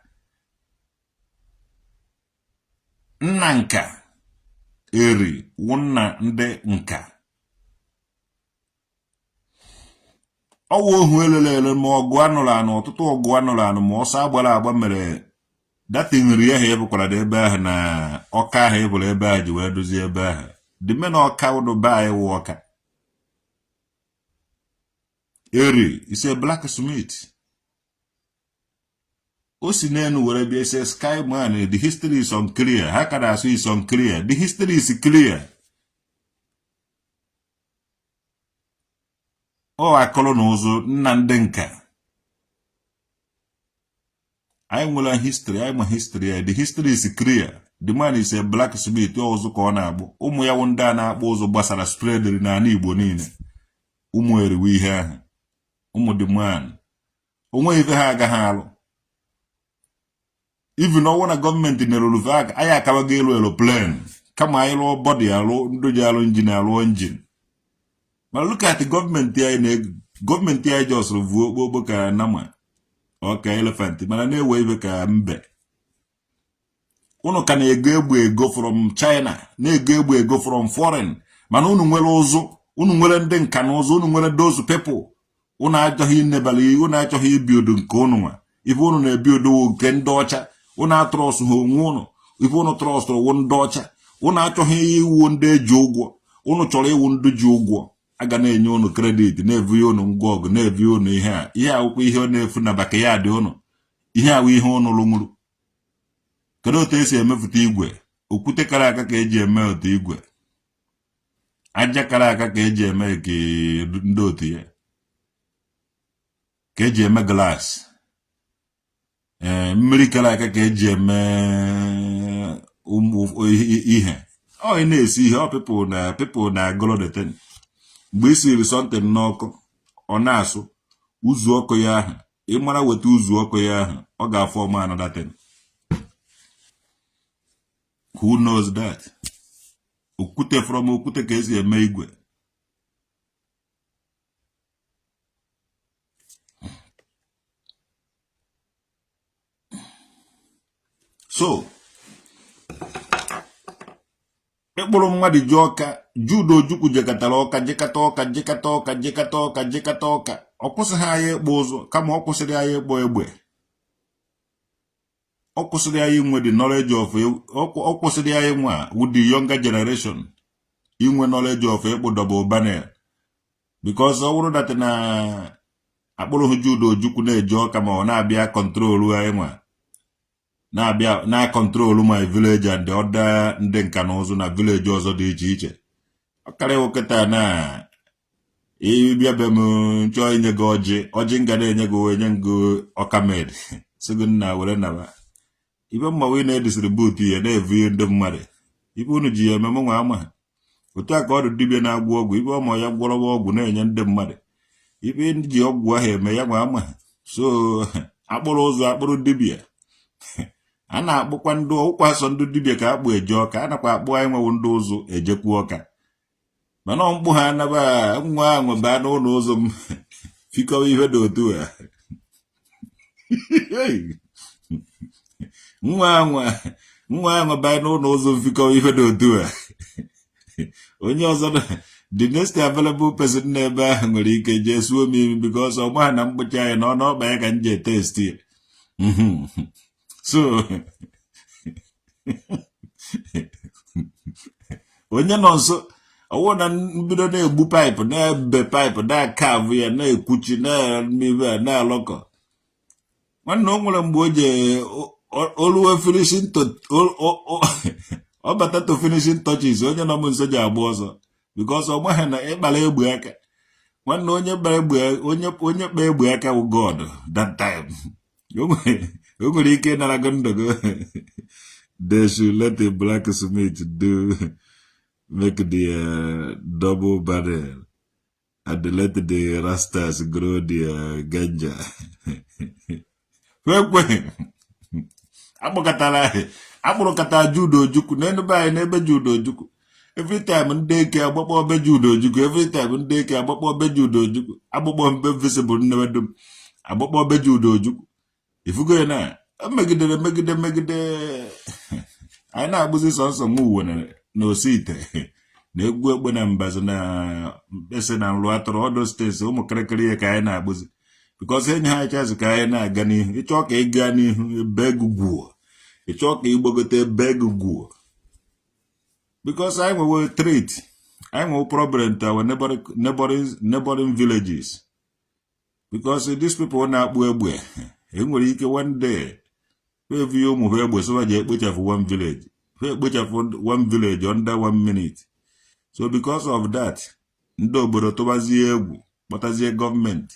Nna nka. Eri wụ nna ndị nka. Owo ohu elelele ma ọgụ anụrụ anụ ọtụtụ ọgụ anụrụ anụ ma ọsọ agbara agba mere. Dati nri ya ebukwara ebe ahụ na Ọka ahụ ebụrụ ebe ahụ ji wee dozie ebe ahụ. The men Ọka ụdụ be anyị wụ Ọka. Eri is a blacksmith. O si n'enu were bịa say sky man, the history is unclear. How can I say it's unclear? The history is clear. Ọ akọrọ n'ụzọ nna ndị nka. I will history, I'm a history. The history is clear. The man is a blacksmith, also corner. Ya wunda na akpụ basara spread na Igbo niile. Eriwe ihe ahụ. The man. Onwe ife ha agaghị alụ. Even though when a government in Eroluvac, I akabaga elu plane. Kama anyị lụọ body alụ, ndị ji alụ engine alụ engine. But look at the government here just review ka nama. Okay, elephant. Mana na-ewe ibe ka mbe. Unu ka na-ego ego from China, na-ego ego from foreign. Mana unu nwere ụzụ, unu nwere ndị nka na ụzụ, unu nwere those people. Unu achọghị inebali, unu achọghị ibuild nke unu nwa. Ife unu na-ebuild nke ndị ọcha, unu atrọst ha onwe unu. Ife unu trọst wụ ndị ọcha, unu achọghị iwu ndị eji ụgwọ. Unu chọrọ iwu ndị ji ụgwọ. Aga na-enye unu credit, na-evu unu ngwa ọgụ, na-evu unu ihe a. Ihe akwụkwọ ihe ọ na-efu na backyard unu. Ihe awụ ihe unu lụnwuru. Kedu otu esi emepụta igwe? Okwute kara aka ka eji eme otu igwe. Aja kara aka ka eji eme ka ndị otu ya. Ka eji eme glass. Mmiri kara aka ka eji eme ihe. Ọ na-esi ihe people na agolo the thing. Mgbe isiri something n'ọkụ, ọ na-asụ uzu ọkụ ya ahụ. Ị mara weta uzu ọkụ ya ahụ, ọ ga-afọ ọma another thing. Who knows that? Okwute from okwute ka esi eme igwe. So, ekporo mmadụ ji ọka, Jude Ojukwu jekatara ọka, jekata ọka. Ọ kwụsịghị anyị ekpo ụzọ, kama ọ kwụsịrị anyị ekpo egbe. Ọ kwụsịrị anyị inwe the knowledge of, ọ kwụsịrị anyị nwa with the younger generation inwe knowledge of ekpo double barrel. Because ọ bụrụ that na akpụrụ Jude Ojukwu na-eji ọka ma ọ na-abịa control anyị nwa. Na-abịa na control my village and the other ndị nka na ụzụ na village ọzọ dị iche iche. Ọ karịa oketa na ịbịa be m chọọ inye gị ọjị nga na-enye gị enye gị ọka med. Sịgị nna were naba. Ibe mma wee na-edistribute ya na-evu ihe ndị mmadụ. Ibe unu ji ya eme nwa ama. Otu a ka ọ dị dibịa na-agwọ ọgwụ, ibe ọma ya gwọrọwa ọgwụ na-enye ndị mmadụ. Ibe ji ọgwụ ahụ eme ya nwa ama. So akpụrụ ụzọ akpụrụ dibịa. A na-akpụkwa ndị ụkwa sọ ndị dibịa ka akpụ eje ọka, a nakwa akpụ anyị nwewu ndị ụzụ ejekwu ọka. Mana mkpụ ha anaba nwa ahụ baa n'ụlọ ụzọ m fikọwa ihe dị otu a. Nwa ahụ baa n'ụlọ ụzọ m fikọwa ihe dị otu a. Onye ọzọ the next available person n'ebe ahụ nwere ike jee suo m imi because ọ maha na mkpụcha anyị na ọ n'ọkpa ya ka m jee testi ya. So onye nọ nso ọwụ na mbido na-egbu paịpụ na-ebe paịpụ na-akavụ ya na-ekwuchi na-alọkọ. Nwanne o nwere mgbe o je oluwe finishing ọ bata to finishing touches onye nọ m nso ji agba ọzọ because ọ maghị na ịkpara egbe aka. Nwanne onye kpa egbe aka wụ God that time. O nwere ike nara gị ndụ gị. They should let the blacksmith make the double barrel and let the rastas grow the ganja. Akpụrụkata Jude Ojukwu n'enube anyị n'ebe Jude Ojukwu. Every time ndị eke agbakpọ obe Jude Ojukwu, every time ndị eke agbakpọ obe Jude Ojukwu, agbakpọ mbe visible nnewedum, agbakpọ obe Jude Ojukwu. Ifugo ya na megidere anyị na-agbụzi sọnsọ m uwe na osi ite na egwu egbe na mbazi na mkpesa na nrụ atọrọ ọdụ steeti ụmụ kịrịkịrị ya ka anyị na-agbụzi because enye ha chazị ka anyị na-aga n'ihu. Ịchọ ka ị gaa n'ihu ebe ego gwuo, ịchọ ka ịgbagote ebe ego gwuo because anyị nwewe treat, anyị nwewe problem to our neighboring villages because these people na-akpụ egbe enwere ike one day evi ụmụ ha egbe so je ekpochafu one village, ha ekpochafu one village under 1 minute. So because of that ndị obodo tụbazie egwu kpọtazie gọọmenti.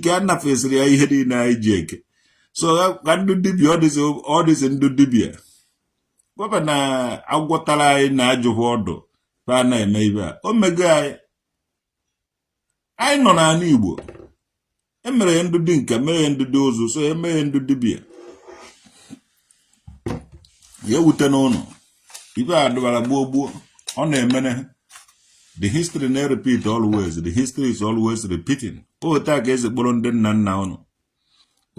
ike anafesịrị ya ihe niile anyị ji eke so ka ndụ dibịa ọ dịzị ndụ dibịa gwaba na agwọtara anyị na ajụghị ọdụ fa na-eme ibe a o mego anyị nọ n'ala Igbo emere ya ndụ dị nke mere ya ndụ dị ụzụ so emere ya ndụ dibịa ya ewute n'ụlọ ibe a dụbara gboo ọ na-emene the history na repeat always the history is always repeating otu a ka esi kpọrọ ndị nna nna ụnụ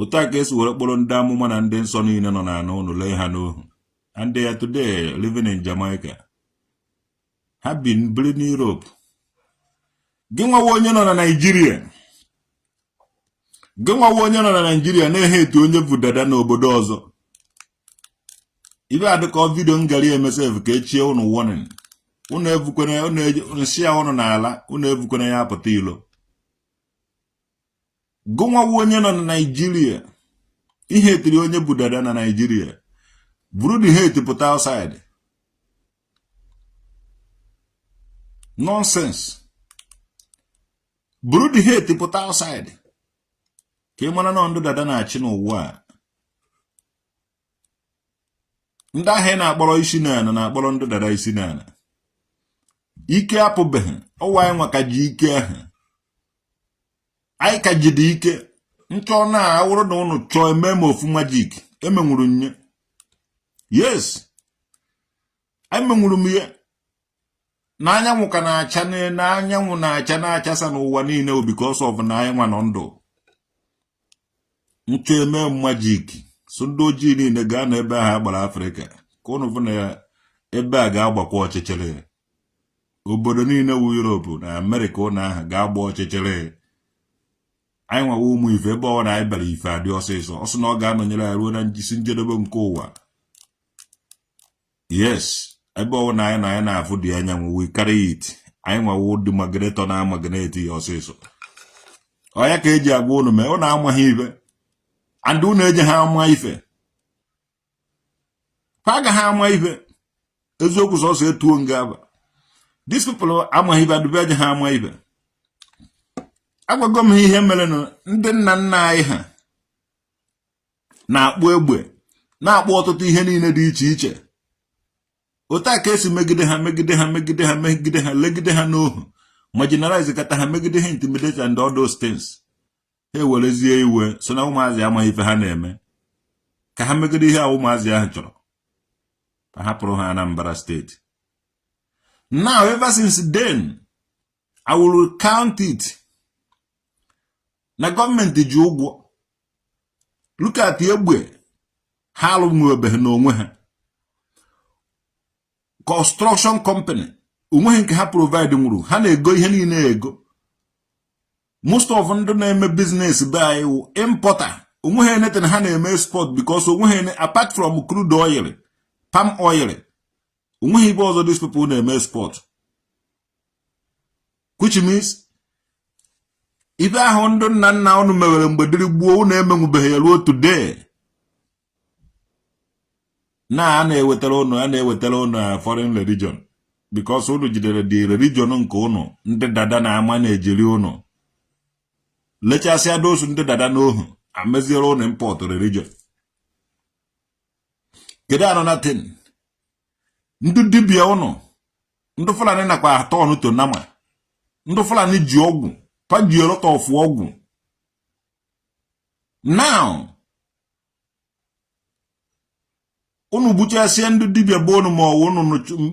otu a ka esi were kpọrọ ndị amụma na ndị nsọ niile nọ n'ala ụnụ lee ha n'ohu and they are today living in Jamaica. Have been born in Europe. Gịnwa onye nọ na Nigeria. Gịnwa onye nọ na Nigeria na-ehate onye bụ dada n'obodo ọzọ. Ibe adịkọ video ngari emesef ka echie unu warning. Unu evukwana unu share unu n'ala, unu evukwana ya apụta ilo. Gịnwa onye nọ na Nigeria. Ihetiri onye bụ dada na Nigeria. Buru the hate put outside. Nonsense. Buru the hate put outside. Kemana no ndo dada na achi n'ụwa. Ndị ahụ na-akpọrọ isi n'ala na-akpọrọ ndị dada isi n'ala. Ike apụbeghị, ọwa anyị nwa ka ji ike ahụ. Anyị ka jide ike. Nchọ na awụrụ na unu chọọ eme ma ofu magic. Emenwuru nye. Yes. Emenwuru m ya. Na anyanwụ ka na-acha na anyanwụ na-acha na-achasa n'ụwa niile because of na anyị nwa nọ ndụ. Nchọ eme magic. So ndị ojii niile gaa na ebe ahụ agbara Afrịka ka unu fụ na ya ebe a ga-agbakwa ọchịchịrị. Obodo niile wu Europe na America ụnụ ahụ ga-agba ọchịchịrị. Anyị nwa ụmụ ife ebe ọ na anyị bara ife adị ọsịsọ. Ọsọ na ọ ga-anọnyere ya ruo na njisi njedebe nke ụwa. Yes, ebe ọ na anyị na-afụ dị anyanwụ we carry it. Anyị nwa wụ dị magneto na magneti ya ọsịsọ. Ọ ya ka eji agwa unu mee ọ na-amaghị ife. And unu eje ha ama ife. Paga ha ama ife. Eziokwu sọsọ etuo ngaba. These people ama ife adube eje ha ama ife. Agwago m ihe mere na ndị nna nna anyị ha na-akpụ egbe na-akpụ ọtụtụ ihe niile dị iche iche. Ota ka esi megide ha legide ha n'ohu. Marginalize kata ha megide ha intimidate and all those things. He werezie iwe so na ụmụazị ama ife ha na-eme ka ha megide ihe ụmụazị ahụ chọrọ ka ha pụrụ ha Anambra State. Now ever since then I will count it na gọọmenti ji ụgwọ. Look at egbe ha alụnwebeghị n'onwe ha. Construction company onweghị nke ha provide nwuru ha na-ego ihe niile ego. Most of ndị na-eme business be anyị importer. Onweghị anything ha na-eme export because onweghị apart from crude oil, palm oil. Onweghị ibe ọzọ these people na-eme export. Which means ibe ahụ ndị nna nna unu mewere mgbe dịrị gbuo unu emenwubeghị ya ruo today. A na-ewetara unu foreign religion because unu jidere the religion nke unu ndị dada na-ama na-ejiri unu. Lechasịa dosu ndị dada n'ohu ameziere unu import religion. Kedu another thing? Ndị dibịa unu ndị Fulani nakwa atọ unu to nama. Ndị Fulani ji ọgwụ pa ji lot of ọgwụ. Now unu buchasịa ndị dibịa bụ unu ma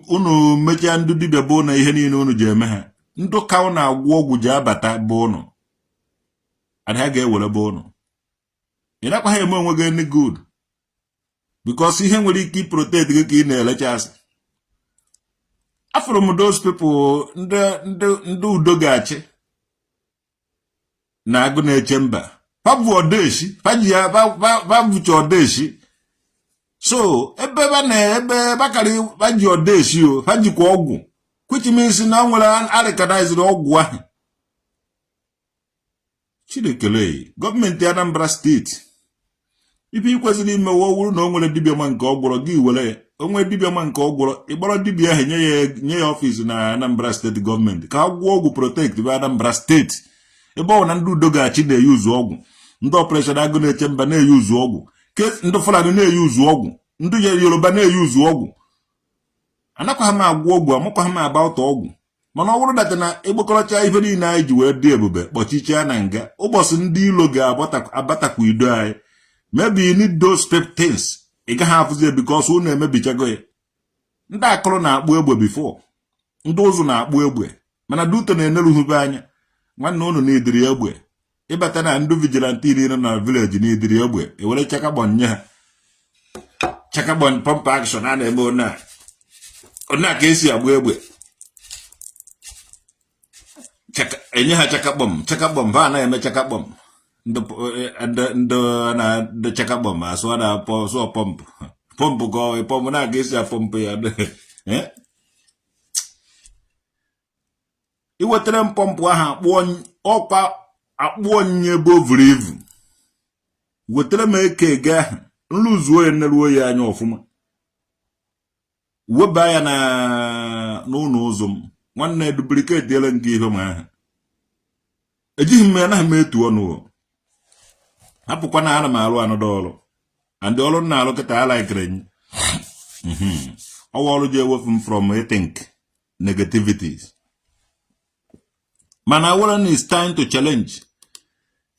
unu mechaa ndị dibịa bụ na ihe niile unu ji eme ha. Ndị ka unu agwọ ọgwụ ji abata bụ unu. Adha ga-ewere bụ unu. Ị nakwa ha eme onwe gị any good. Because ihe nwere ike protect gị ka ị na-elechasị. Afụrụ m those people ndị udo ga-achị na agụ na-eche mba. Pabu odeshi, pabucha odeshi. So, ebe bakari baji odeshi o, pajikwa ọgwụ. Which means na nwere arecognize ọgwụ ahụ. Chidekele, gọọmenti Anambra State. Ife ikwesịrị ime wuru na o nwere dibịa ma nke ọgwụrọ gị were onwe dibịa ma nke ọgwụrọ ịgbara dibịa ahụ nye ya ọfịs na Anambra State gọọmenti ka agwọ ọgwụ protect by Anambra State. Ebe ọ na ndị udo ga-achị na-eyuzu ọgwụ, ndị operation agụ na-eche mba na-eyuzu ọgwụ, ndị Fulani na-eyuzu ọgwụ, ndị Yoruba na-eyuzu ọgwụ. Anakwa ha ma agwọ ọgwụ, amakwa ha ma about ọgwụ. Mana ọ bụrụ data na ịgbakọrọcha ife niile anyị ji wee dị ebube kpọchichaa na nga ụbọchị ndị ilo ga-abatakwa ido anyị. Maybe you need those things. Ị gaghị afụzie because unu emebichago ya. Ndị akụrụ na-akpụ egbe before. Ndị ụzụ na-akpụ egbe. Mana dute na-eneruhube anya. Nwanne unu na-ediri egbe. Ịbata na ndị vigilante niile na village na-ediri egbe. Ewere chaka gbanye ha. chakabon pump action a na-eme ona ka esi agba egbe enye ha chakabom va na-eme chakabom the chakabom asụ na so pump go pump na ka esi pump ya iwetere mpọmpụ ahụ akpụ onye ebe o vuru ivu wetere m eke ga ahụ nluzuo ya nneruo ya anya ọfụma weba ya n'ụlọ ụzọ m nwanne duplicate ele nke ihe ma ahụ ejighị m anaghị m etu ọnụ hapụkwa na ana m arụ anọdụ ọrụ and ọrụ na-arụ kịta alikere nye ọwa ọrụ ji ewefu m from I think negativities mana when it's time to challenge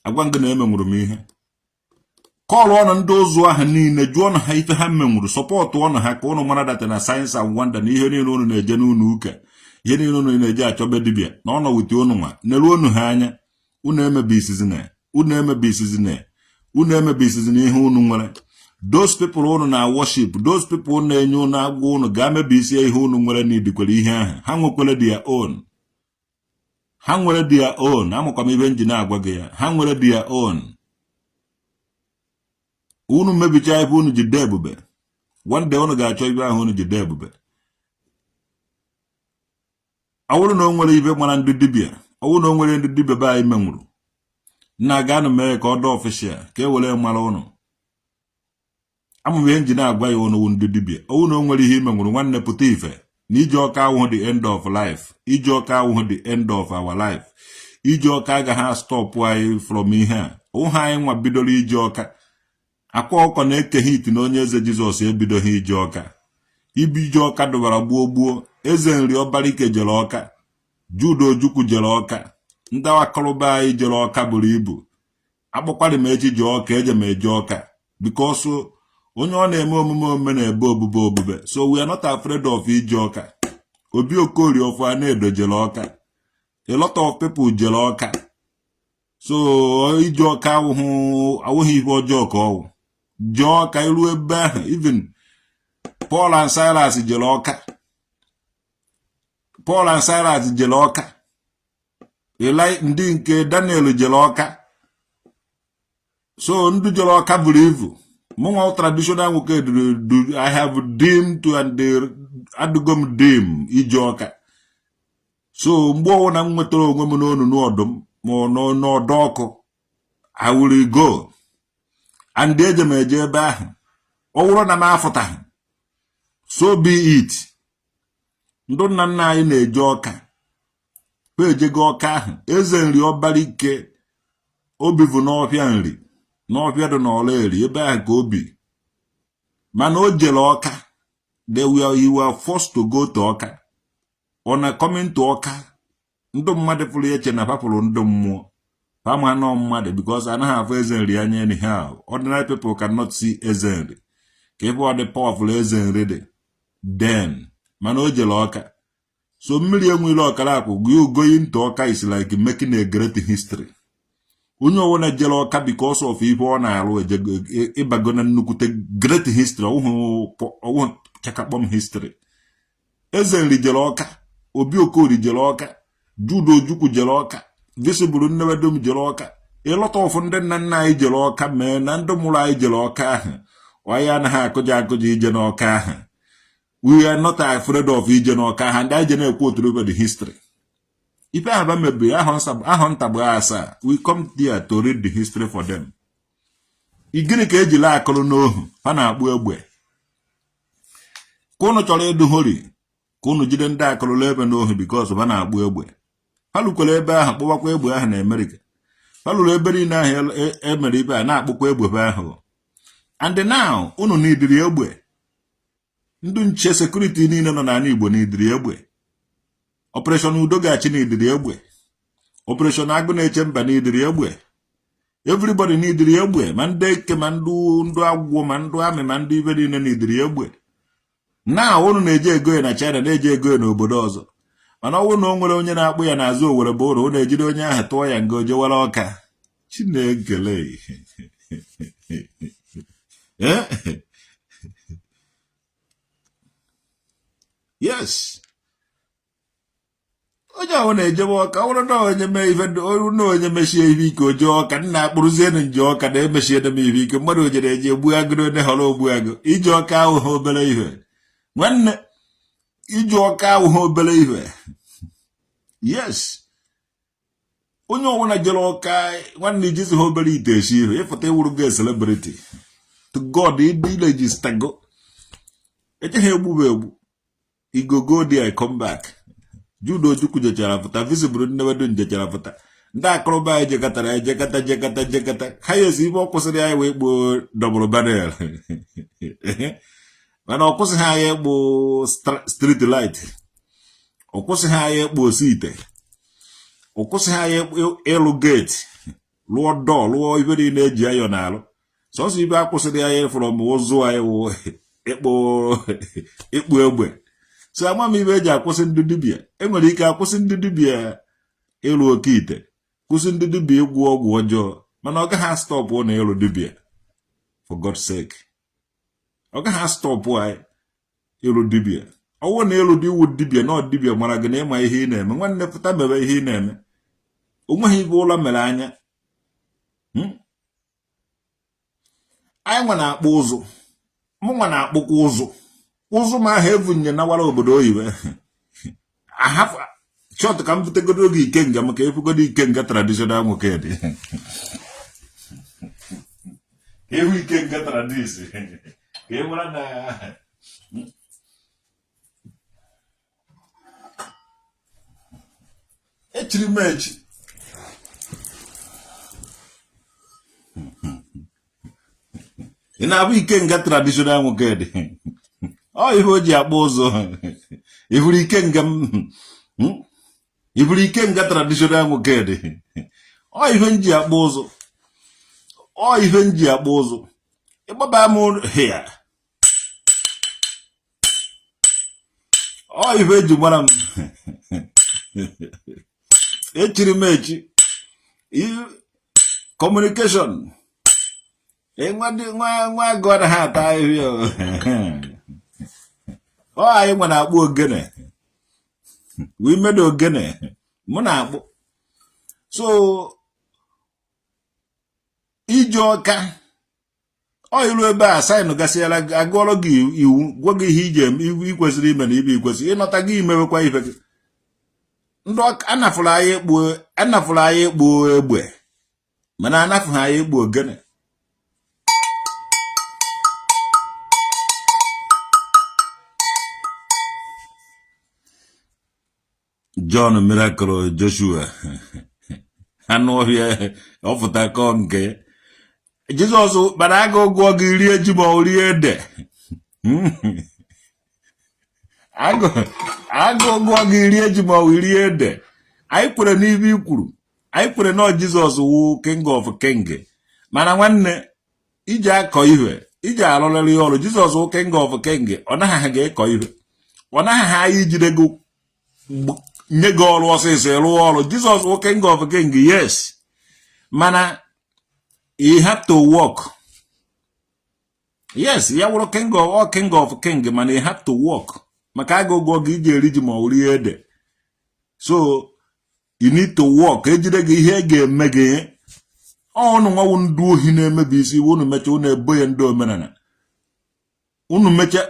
agwa ngị na emenwuru m ihe kọlụ ọnụ ndị ụzụ ahụ niile jụọ na ha ife ha menwuru sọpọtụ ọnụ ha ka ụnụ mara data na sayensị and wonder na ihe niile ụnụ na-eje n'ụlọ ụka ihe niile ụnụ na-eje achọbe dibịa na ọnọ wute ụnụ nwa neruo ụnụ ha anya ụnụ emebisizi na ihe ụnụ nwere those people ụnụ na worship those people na-enye ụnụ agwa ụnụ ga-emebisie ihe ụnụ nwere na idikwere ihe ahụ ha nwekwere their own amụkwa m ibe nji na-agwa gị ya ha nwere their own unu mebicha ife unu jide ebube one day unu ga-achọ ibe ahụ unu jide ebube ọwụrụ na o nwere ibe mara ndị dibịa ọwụrụ na o nwere ndị dibịa be anyị menwuru na-aga anụ mee ka ọ dị ọfịshịal ka e were mara ụnụ amụm ihe nji na-agwa ya ụnụ ndị dibịa ọwụrụ na o nwere ihe imenwuru nwanne pụta ife na iji ọka awụhụ the end of life iji ọka awụhụ the end of our life iji ọka agaghị stọpụ anyị from ihe a ụha anyị nwa bidoro iji ọka akwa ọkọ na-ekeghị iti na onye eze Jizọs ebidoghị iji ọka ibi iji ọka dụbara gbuo eze nri ọbarike jere ọka Jude Ojukwu jere ọka ndị akọrọba anyị jere ọka buru ibu akpọkwara m echi ji ọka eje m eje ọka because onye ọ na-eme omume na-ebe obube so we are not afraid of iji ọka Obi Okorie of Anedo jere ọka a lot of people jere ọka so iji ọka awụghị ihe ọjọọ ka ọwụ ji ọka iru ebe ahụ even Paul and Silas jere ọka ndị nke Daniel jere ọka so ndị jere ọka buru ivu mụnwa traditional nwoke I have deemed to and adugom deem iji ọka so mgbe ọwụ na m nwetara onwe m n'onu n'ọdụm ma n'ọdọ ọkụ I will go and eje m eje ebe ahụ ọ wụrụ na m afụtaghị so be it ndị nna nna anyị na-eje ọka ejego ọka ahụ eze nri ọbarike obivu n'ọfịa nri n'ọfịa dị n'ọla eri ebe ahụ ka obi mana o jere ọka he were forced to go to ọka ọ na coming to ọka ndị mmadụ fụrụ eche na papụrụ ndị mmụọ fama nọ mmadụ because anaghị afụ eze nri anya anyhow ordinary people cannot see eze nri ka ebe ọ dị powerful eze nri dị then mana o jere ọka so mmiri enwere ọkara akụ going to ọka is like making a great history onye ọwụna jere ọka because of ihe ọ na-arụ ịbago na nnukwute great history ọwụ chakakpọm history eze nri jere ọka Obi Okorie jere ọka Jude Ojukwu jere ọka visible nnewedom jere ọka ịlọta ọfụ ndị nna nna anyị jere ọka mee na ndị mụrụ anyị jere ọka ahụ onye anaghị akụja ije n'ọka ahụ we are not afraid of ije n'ọka ahụ ndị anyị je na-ekwu otu the history ife ahụ mebiri ahụ ntagbu asaa we come there to read the history for them igiri ka ejila akụrụ n'ohu ha na-akpụ egbe ka ụnụ chọrọ ịdụhori ka ụnụ jide ndị akụrụ ebe n'ohu because ha na-akpụ egbe ha lụkwara ebe ahụ kpọwakwa egbe ahụ na Amerịka ha lụrụ ebe niile ahụ emere ibe a na-akpụkwa egbe ahụ and now ụnụ n'idiri egbe ndị nche sekuriti niile nọ n'ala Igbo n'idiri egbe Operation Udogachi n'idiri egbe Operation Agụ na-eche mba n'idiri egbe everybody n'idiri egbe ma ndị eke ma ndụ agwụ ma ndụ amị ma ndị ibe niile n'idiri egbe na ụnụ na-eje ego na China na-eje ego n'obodo ọzọ mana ọ bụrụ na o nwere onye na-akpụ ya n'azụ Owere bụ ụrụ na-ejide onye ahụ tụọ ya nga ojewara ọka Chinekele Yes. Onye ahụ na-ejebe ọka ụrụ na onye mee ife ọrụ na onye mechie ihe ike oje ọka nna akpụrụzie na nje ọka na-emechie dem ihe ike mmadụ ojere eji egbu agụrụ onye họrọ ogbu agụ iji ọka ahụ ha obere ihe nwanne iji ọka ahụ ha obere ihe yes onye ọbụla jere ọka nwanne ijizi ha obere ite esi ihe ịfụta ịwụrụ gị celebrity to God ilejistago echeghị egbube egbu igogo dị I come back Judo Ojukwu jechara pụta visible nnewedu njechara pụta ndị akụrụba anyị jekata ha yesi ibe ọ kwụsịrị anyị wee gboo double barrel mana ọ kwụsịghị anyị egbo street light ọ kwụsịghị anyị egbo osite ọ kwụsịghị anyị ịlụ gate lụọ door lụọ ibe niile eji ayọ n'alụ sọsọ ibe akwụsịrị anyị from ụzụ anyị wụ ịkpụ egbe so ama m ibe eji akwụsị ndị dibịa enwere ike akwụsị ndị dibịa ịlụ oke ite kwụsị ndị dibịa ịgwọ ọgwụ ọjọọ mana ọ gaghị stọpụ na ịlụ dibịa for God's sake ọ gaghị stọpụ anyị ịlụ dibịa ọwụ na ịlụ dị iwu dibịa na dibịa mara gị na ịma ihe ị na-eme nwanne pụta mebe ihe ị na-eme o nweghị ibe ụlọ mere anya anyị nwa na-akpụ ụzụ mụ nwa na-akpụkwa ụzụ ma ahụ evunye nawara obodo oyibo ahapụ chọt ka m butegodo oge ikenga maka efugodo ikenga traditional nwoke dị ewu ikenga tradisi ka e nwere na echiri m echi ị na-abụ ikenga traditional nwoke dị ọ ihe o ji akpọ ụzọ ihuru ikenga traditional nwoke dị ọ ihe nji akpọ ụzọ ịgbaba m hịa ọ ihe eji gbara m echiri m echi communication nwa gọda ha ata ahịhịa ọ anyị nwe na-akpụ ogene wimedo ogene mụ na-akpụ so ije ọka ọ iru ebe a saịnụ gasịala agụọrọ gị iwu gwa gị ihe ije ị kwesịrị ime na ibe ikwesịrị ịnọta gị imewekwa ife gị ndị anafụrụ anyị ekpo egbe mana anafụghị anyị ekpo ogene John Miracle Joshua anụ ọhịa ọfụta kọ nke Jizọs kpara aga ụgwọ gị rie ji ma o rie ede agụ ụgwọ gị rie ji ma o rie ede anyị kwere n'ibe i kwuru anyị kwere na Jizọs wụ king of king mana nwanne iji akọ ihe iji arụrịrị ọrụ Jizọs wụ king of king ọ naghị ga-ekọ ihe ọ naghị anyị ijide gị nye gị ọrụ ọsịsọ rụọ ọrụ Jizọs wụ king of king yes mana you have to work yes ya wụrụ king of king mana you have to work maka aga ụgwọ gị iji eri ji ma o rie ede so you need to work ejide gị ihe ga-eme gị ọnụ nwawu ndị ohi na-emebi isi unu mecha unu ebo ya ndị omenala unu mecha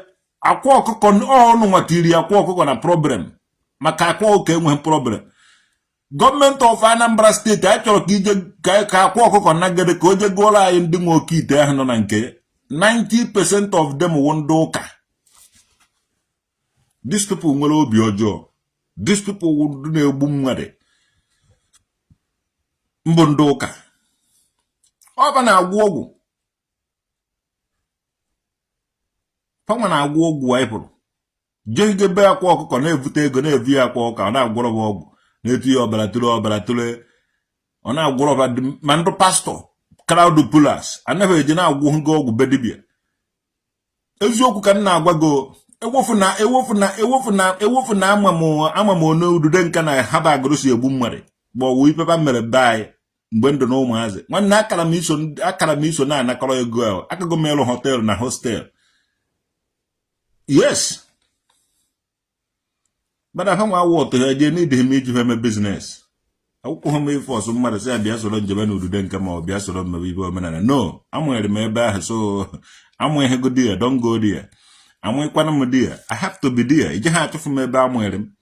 akwa ọkụkọ ọnụ nwatiri akwa ọkụkọ na problem maka akwa ọkụkọ enweghị problem gọọmenti of Anambra steeti anyị chọrọ ka ije ka akwa ọkụkọ nagede ka o je gụọrọ anyị ndị nwe oke ite ahụ nọ na nke 90% of them wụ ndị ụka these people nwere obi ọjọọ these people wụ ndị na-egbu mmadụ mbụ ndị ụka ọba na-agwọ ọgwụ panwa na-agwọ ọgwụ anyị pụrụ jee be akwa ọkụkọ na-evute ego na-evi ya akwa ọka ọ na-agwọrọ m ọgwụ na-etu ya ọbara tụle ọ na-agwọrọ ma ndị pastọ crowd pullers anaghị eji na-agwụ ngị ọgwụ be dibịa eziokwu ka m na-agwa go ewofu na ama m one udude nka na haba agụrụ si egbu mmadụ ma ọwụ ipepa mere be anyị mgbe ndụ na ụmụazị nwanne akara m iso na-anakọrọ ego ahụ akago m ịlụ họteelụ na hostel yes but I found what they need him to have a business. I will me for some mother say Biasolo Javan would then come out Biasolo maybe woman. No, I'm where the so I'm where he go dear, don't go there. I'm where Quanam dear. I have to be dear. You have to from me about him.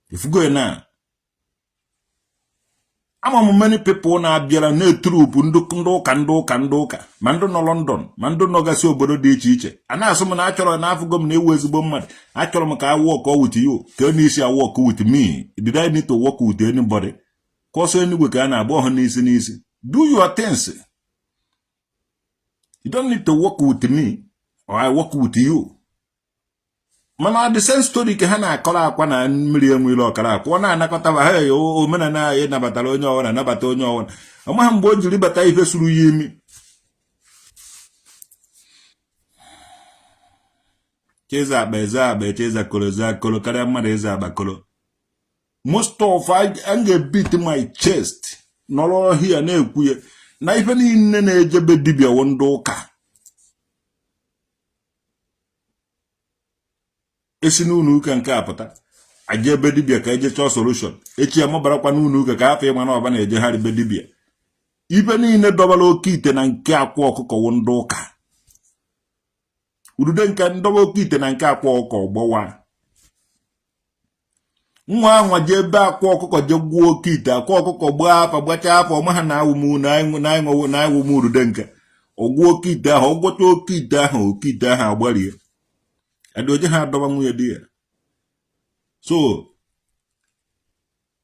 If you go now. I'm many people na abịara na-eturupu ndoka mando no London mando no gasi obodo dị iche iche ana asụ m na achọrọ na afụgo m na ewu ezigbo mmadụ achọrọ m ka I work with you ka onye isi work with me. Did I need to work with anybody? Cause anyway ka na agba ọhụ n'isi do your things. You don't need to work with me or I work with you. Mana the same story ke ha na-akọrọ akwa na mmiri enwere ọkara akwa na anakọta ba hey omenala ya nabatara onye ọwụna nabata onye ọwụna amaghị mgbe o jiri bata ife suru ya imi cheze akpa eze akpa cheze kolo karịa mmadụ eze akpa kolo. Most of I ga-beat my chest nọrọ hia na-ekwu ya na ife niile na-ejebe dibịa wụ ndị ụka. Esi n'unu ụka nke apụta aje be dibia ka eje chọọ solution echi ya mabarakwa n'unu ụka ka afọ ịma na ọba na-eje ha be dibia ibe niile dọbala oke ite na nke akwa ọkụkọ wụ ndị ụka udude nke ndọba oke ite na nke akwa ọkụkọ gbawa nwa anwa je ebe akwa ọkụkọ je gwuo oke ite akwa ọkụkọ gbaa afa gbachaa afọ ọma ha na-awụmu na ịnwụ udude nke ogwuo oke ite ahụ ọgwọcha oke ite ahụ agbarie adoje ha adọba nwunye di ya. So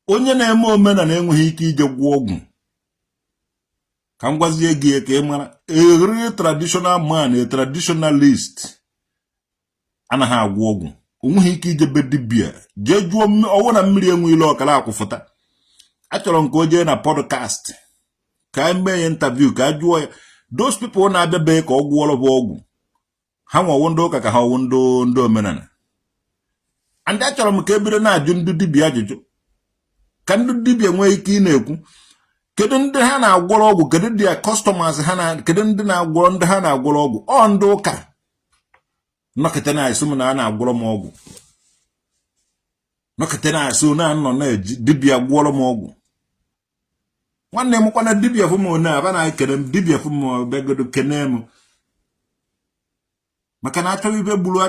onye na-eme omenala enweghị ike ije gwụọ ọgwụ ka m gwazie gị ka ị mara a real traditional man, a traditionalist anaghị agwọ ọgwụ. Onweghị ike ije be dibia jee jụọ ọwụ na mmiri enweghị ọkara akwụfụta. Achọrọ m ka o jee na podcast ka anyị mee ya interview ka a jụọ ya those people na-abịa be ka ọ gwụọrọ bụ ọgwụ ha nwawo ndị ụka ka ha ọwụ ndị omenala. And achọrọ m ka ebido na-ajụ ndị dibia ajụjụ ka ndị dibia nwee ike ị na-ekwu kedu ndị ha na-agwọrọ ọgwụ, kedu ndị customers ha na kedu ndị na-agwọrọ ndị ha na-agwọrọ ọgwụ. Ọ ndị ụka nọkịta na-asụ m na a na-agwọrọ m ọgwụ, nọkịta na-asụ na nọ na-eji dibia gwọrọ m ọgwụ. Nwanne m kwana dibia fụ m na aba na-ekere m dibia fụ m begodo kene m maka na achọrọ ibe gburu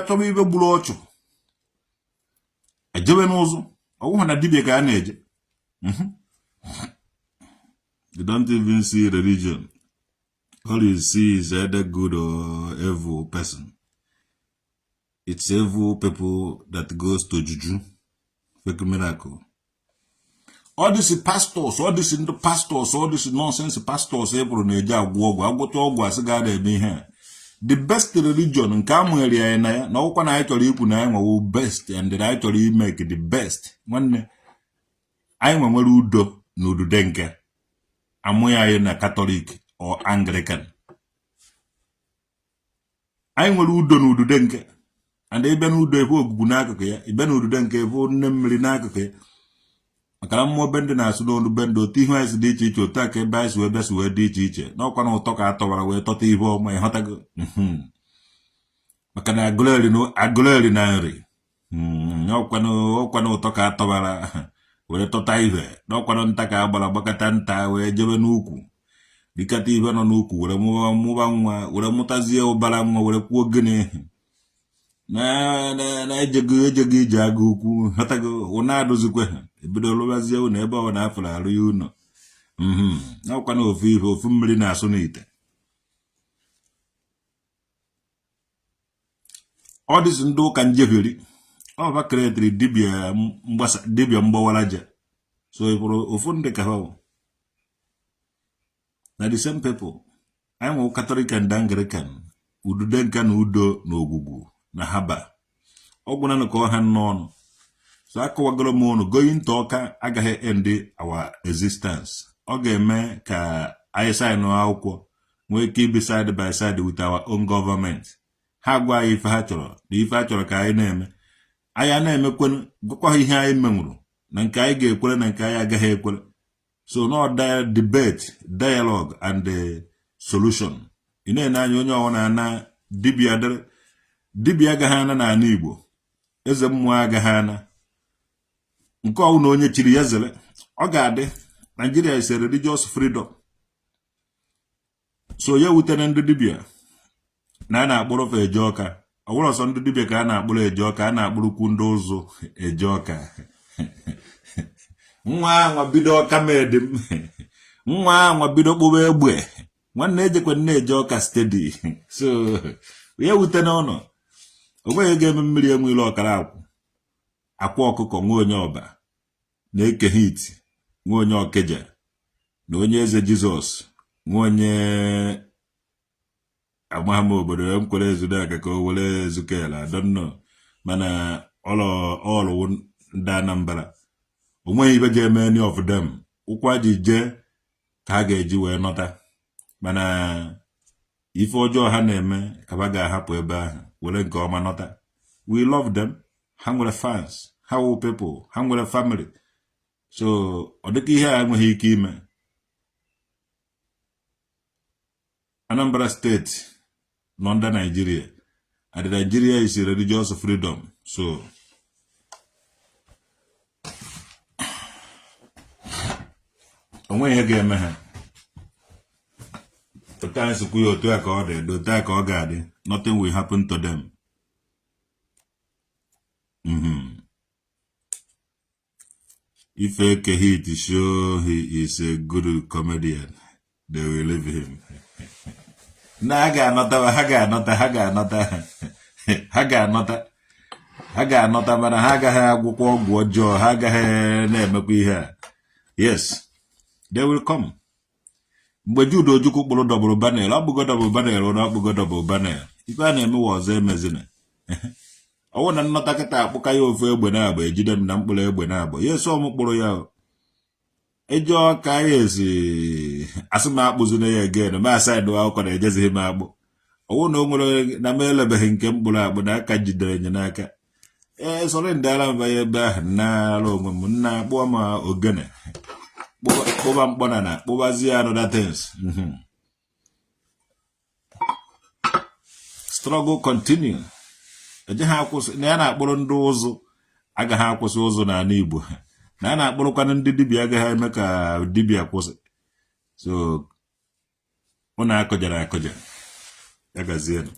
ọchụ ejebe n'ụzụ ọgwụ na dibia ka a na-eje. You don't even see religion. All you see is either good or evil person. It's evil people that goes to juju, fake miracle. All these pastors, all these nonsense pastors, everyone na-eje agwọ ọgwụ agwọcha ọgwụ asị ga eme ihe. The best religion nke amụgheri ya na ya na ọkwa na anyị chọrọ ikwu na anyị nwewo best and anyị chọrọ imeke the best. Nwanne anyị nwere udo na udude nke amụghị anyị na Catholic or Anglican. Anyị nwere udo na udude nke and ebe na udo ebe ogbugbu n'akụkụ ya ebe na udude nke ebe nne mmiri n'akụkụ ya maka na mmụọ be ndị na-asụ n'olu be ndị otu ihu anyị si dị iche iche otu aka ebe anyị si wee wee dị iche iche n'ọkwa na ụtọ ka atọwara wee tọta ihe ọma ịghọtago maka na agụleri na nri ọkwa na ụtọ ka atọwara wee tọta ihe n'ọkwa na nta ka agbara gbakọta nta wee jebe n'ukwu dịkata ihe nọ n'ukwu were mụba nwa were mụtazie ụbara nwa were kwuo gịnị na ejeghị ije aga ukwu ghọtago ụna adụzikwe ha ebido lụbazie ụnọ ebe ọ na-afụrụ arụ ya ụnọ n'ọkwa na ofu mmiri na-asụ n'ite. Ọ dịsị ndị ụka njeheri ọba kreatiri dibia mgbawaraja so ịbụrụ ofu ndị ka ha na the same people. Anyị nwe Catholic and Anglican udude nka na udo na ogwugwu na haba ọgwụ na ka ọha n'ọnụ. So akọwagoro m ọnụ going to Ọka agaghị end our existence. Ọ ga-eme ka anyị sign akwụkwọ nwee ike ibi side by side with our own government. Ha gwa anyị ife ha chọrọ na ife ha chọrọ ka anyị na-eme anyị na-emekwenụ gwakwa ihe anyị menwuru na nke anyị ga-ekwere na nke anyị agaghị ekwere. So no debate, dialogue and solution. Ị na-ene anya onye ọwụna na dibia agaghị ana n'ala Igbo, eze mmụọ agaghị ana, nke ọwụ na onye chiri ya zere ọ ga-adị Nigeria is a religious freedom. So ya wutere ndị dibịa na a na-akpụrụ fa eje ọka. Ọ bụrụ ọsọ ndị dibịa ka a na-akpụrụ eje ọka, a na-akpụrụkwu ndị ụzụ eje ọka. Nwa anwa bido ọka medim nwa anwa bido kpụba egbe nwanne ejekwe nne eje ọka steady. So ya wute n'ụlọ o nweghị ga-eme mmiri enwere ọkara akwa ọkụkọ nwa onye ọba na-eke hit nwa onye ọkeja na onye eze Jizọs nwa onye amahama obodo ya mkwere ezudo aka ka o were ezukela I don't know. Mana ọlụ ndị Anambra o nweghị ibe ga-eme any of them. Ụkwa ji je ka ha ga-eji wee nọta, mana ife ọjọọ ha na-eme ka ha ga-ahapụ ebe ahụ were nke ọma nọta. We love them. Ha nwere fans, ha wụ people, ha nwere family. So ọ dịka ihe a enweghị ike ime. Anambra State nọ under Nigeria, and Nigeria is a religious freedom. So onwe ihe ga-eme ha. Otu anyị sikwu ya otu a ka ọ dị, otu a ka ọ ga-adị. Nothing will happen to them. If a hit show he is a good comedian, they will leave him. Na ha ga-anọta mana ha agaghị agwụkwọ ọgwụ ọjọọ, ha agaghị na-emekwa ihe a. Yes, they will come. Mgbe Jude Ojukwu kpụrụ double banner, ọ bụgo double banner na ọ bụgo double banner. Ife a na-eme ọzọ emezina. Ọwụ na nnọta kịta akpụka ya ofu egbe na-agba ejide m na mkpụrụ egbe na-agba. Yes, ọ mkpụrụ ya. Eje ọka ya esi asị m akpụzina ya again, ma asaịdụ akwụkwọ na ejezighị m akpụ. Ọwụ na o nwere na m elebeghị nke mkpụrụ akpụ na aka jidere nye n'aka. Sọrọ ndị ala mba ya ebe ahụ na-alụ onwe m nna akpụọ m ogene. Kpụba mkpọna na kpụbazie another things. Struggle continue. Eje ha akwụsị na ya na-akpụrụ ndị ụzụ agaghị akwụsị ụzụ n'ala Igbo. Na a na-akpụrụkwana ndị dibịa agaghị eme ka dibịa kwụsị. So ọ na-akọjara akọja ya gazienụ.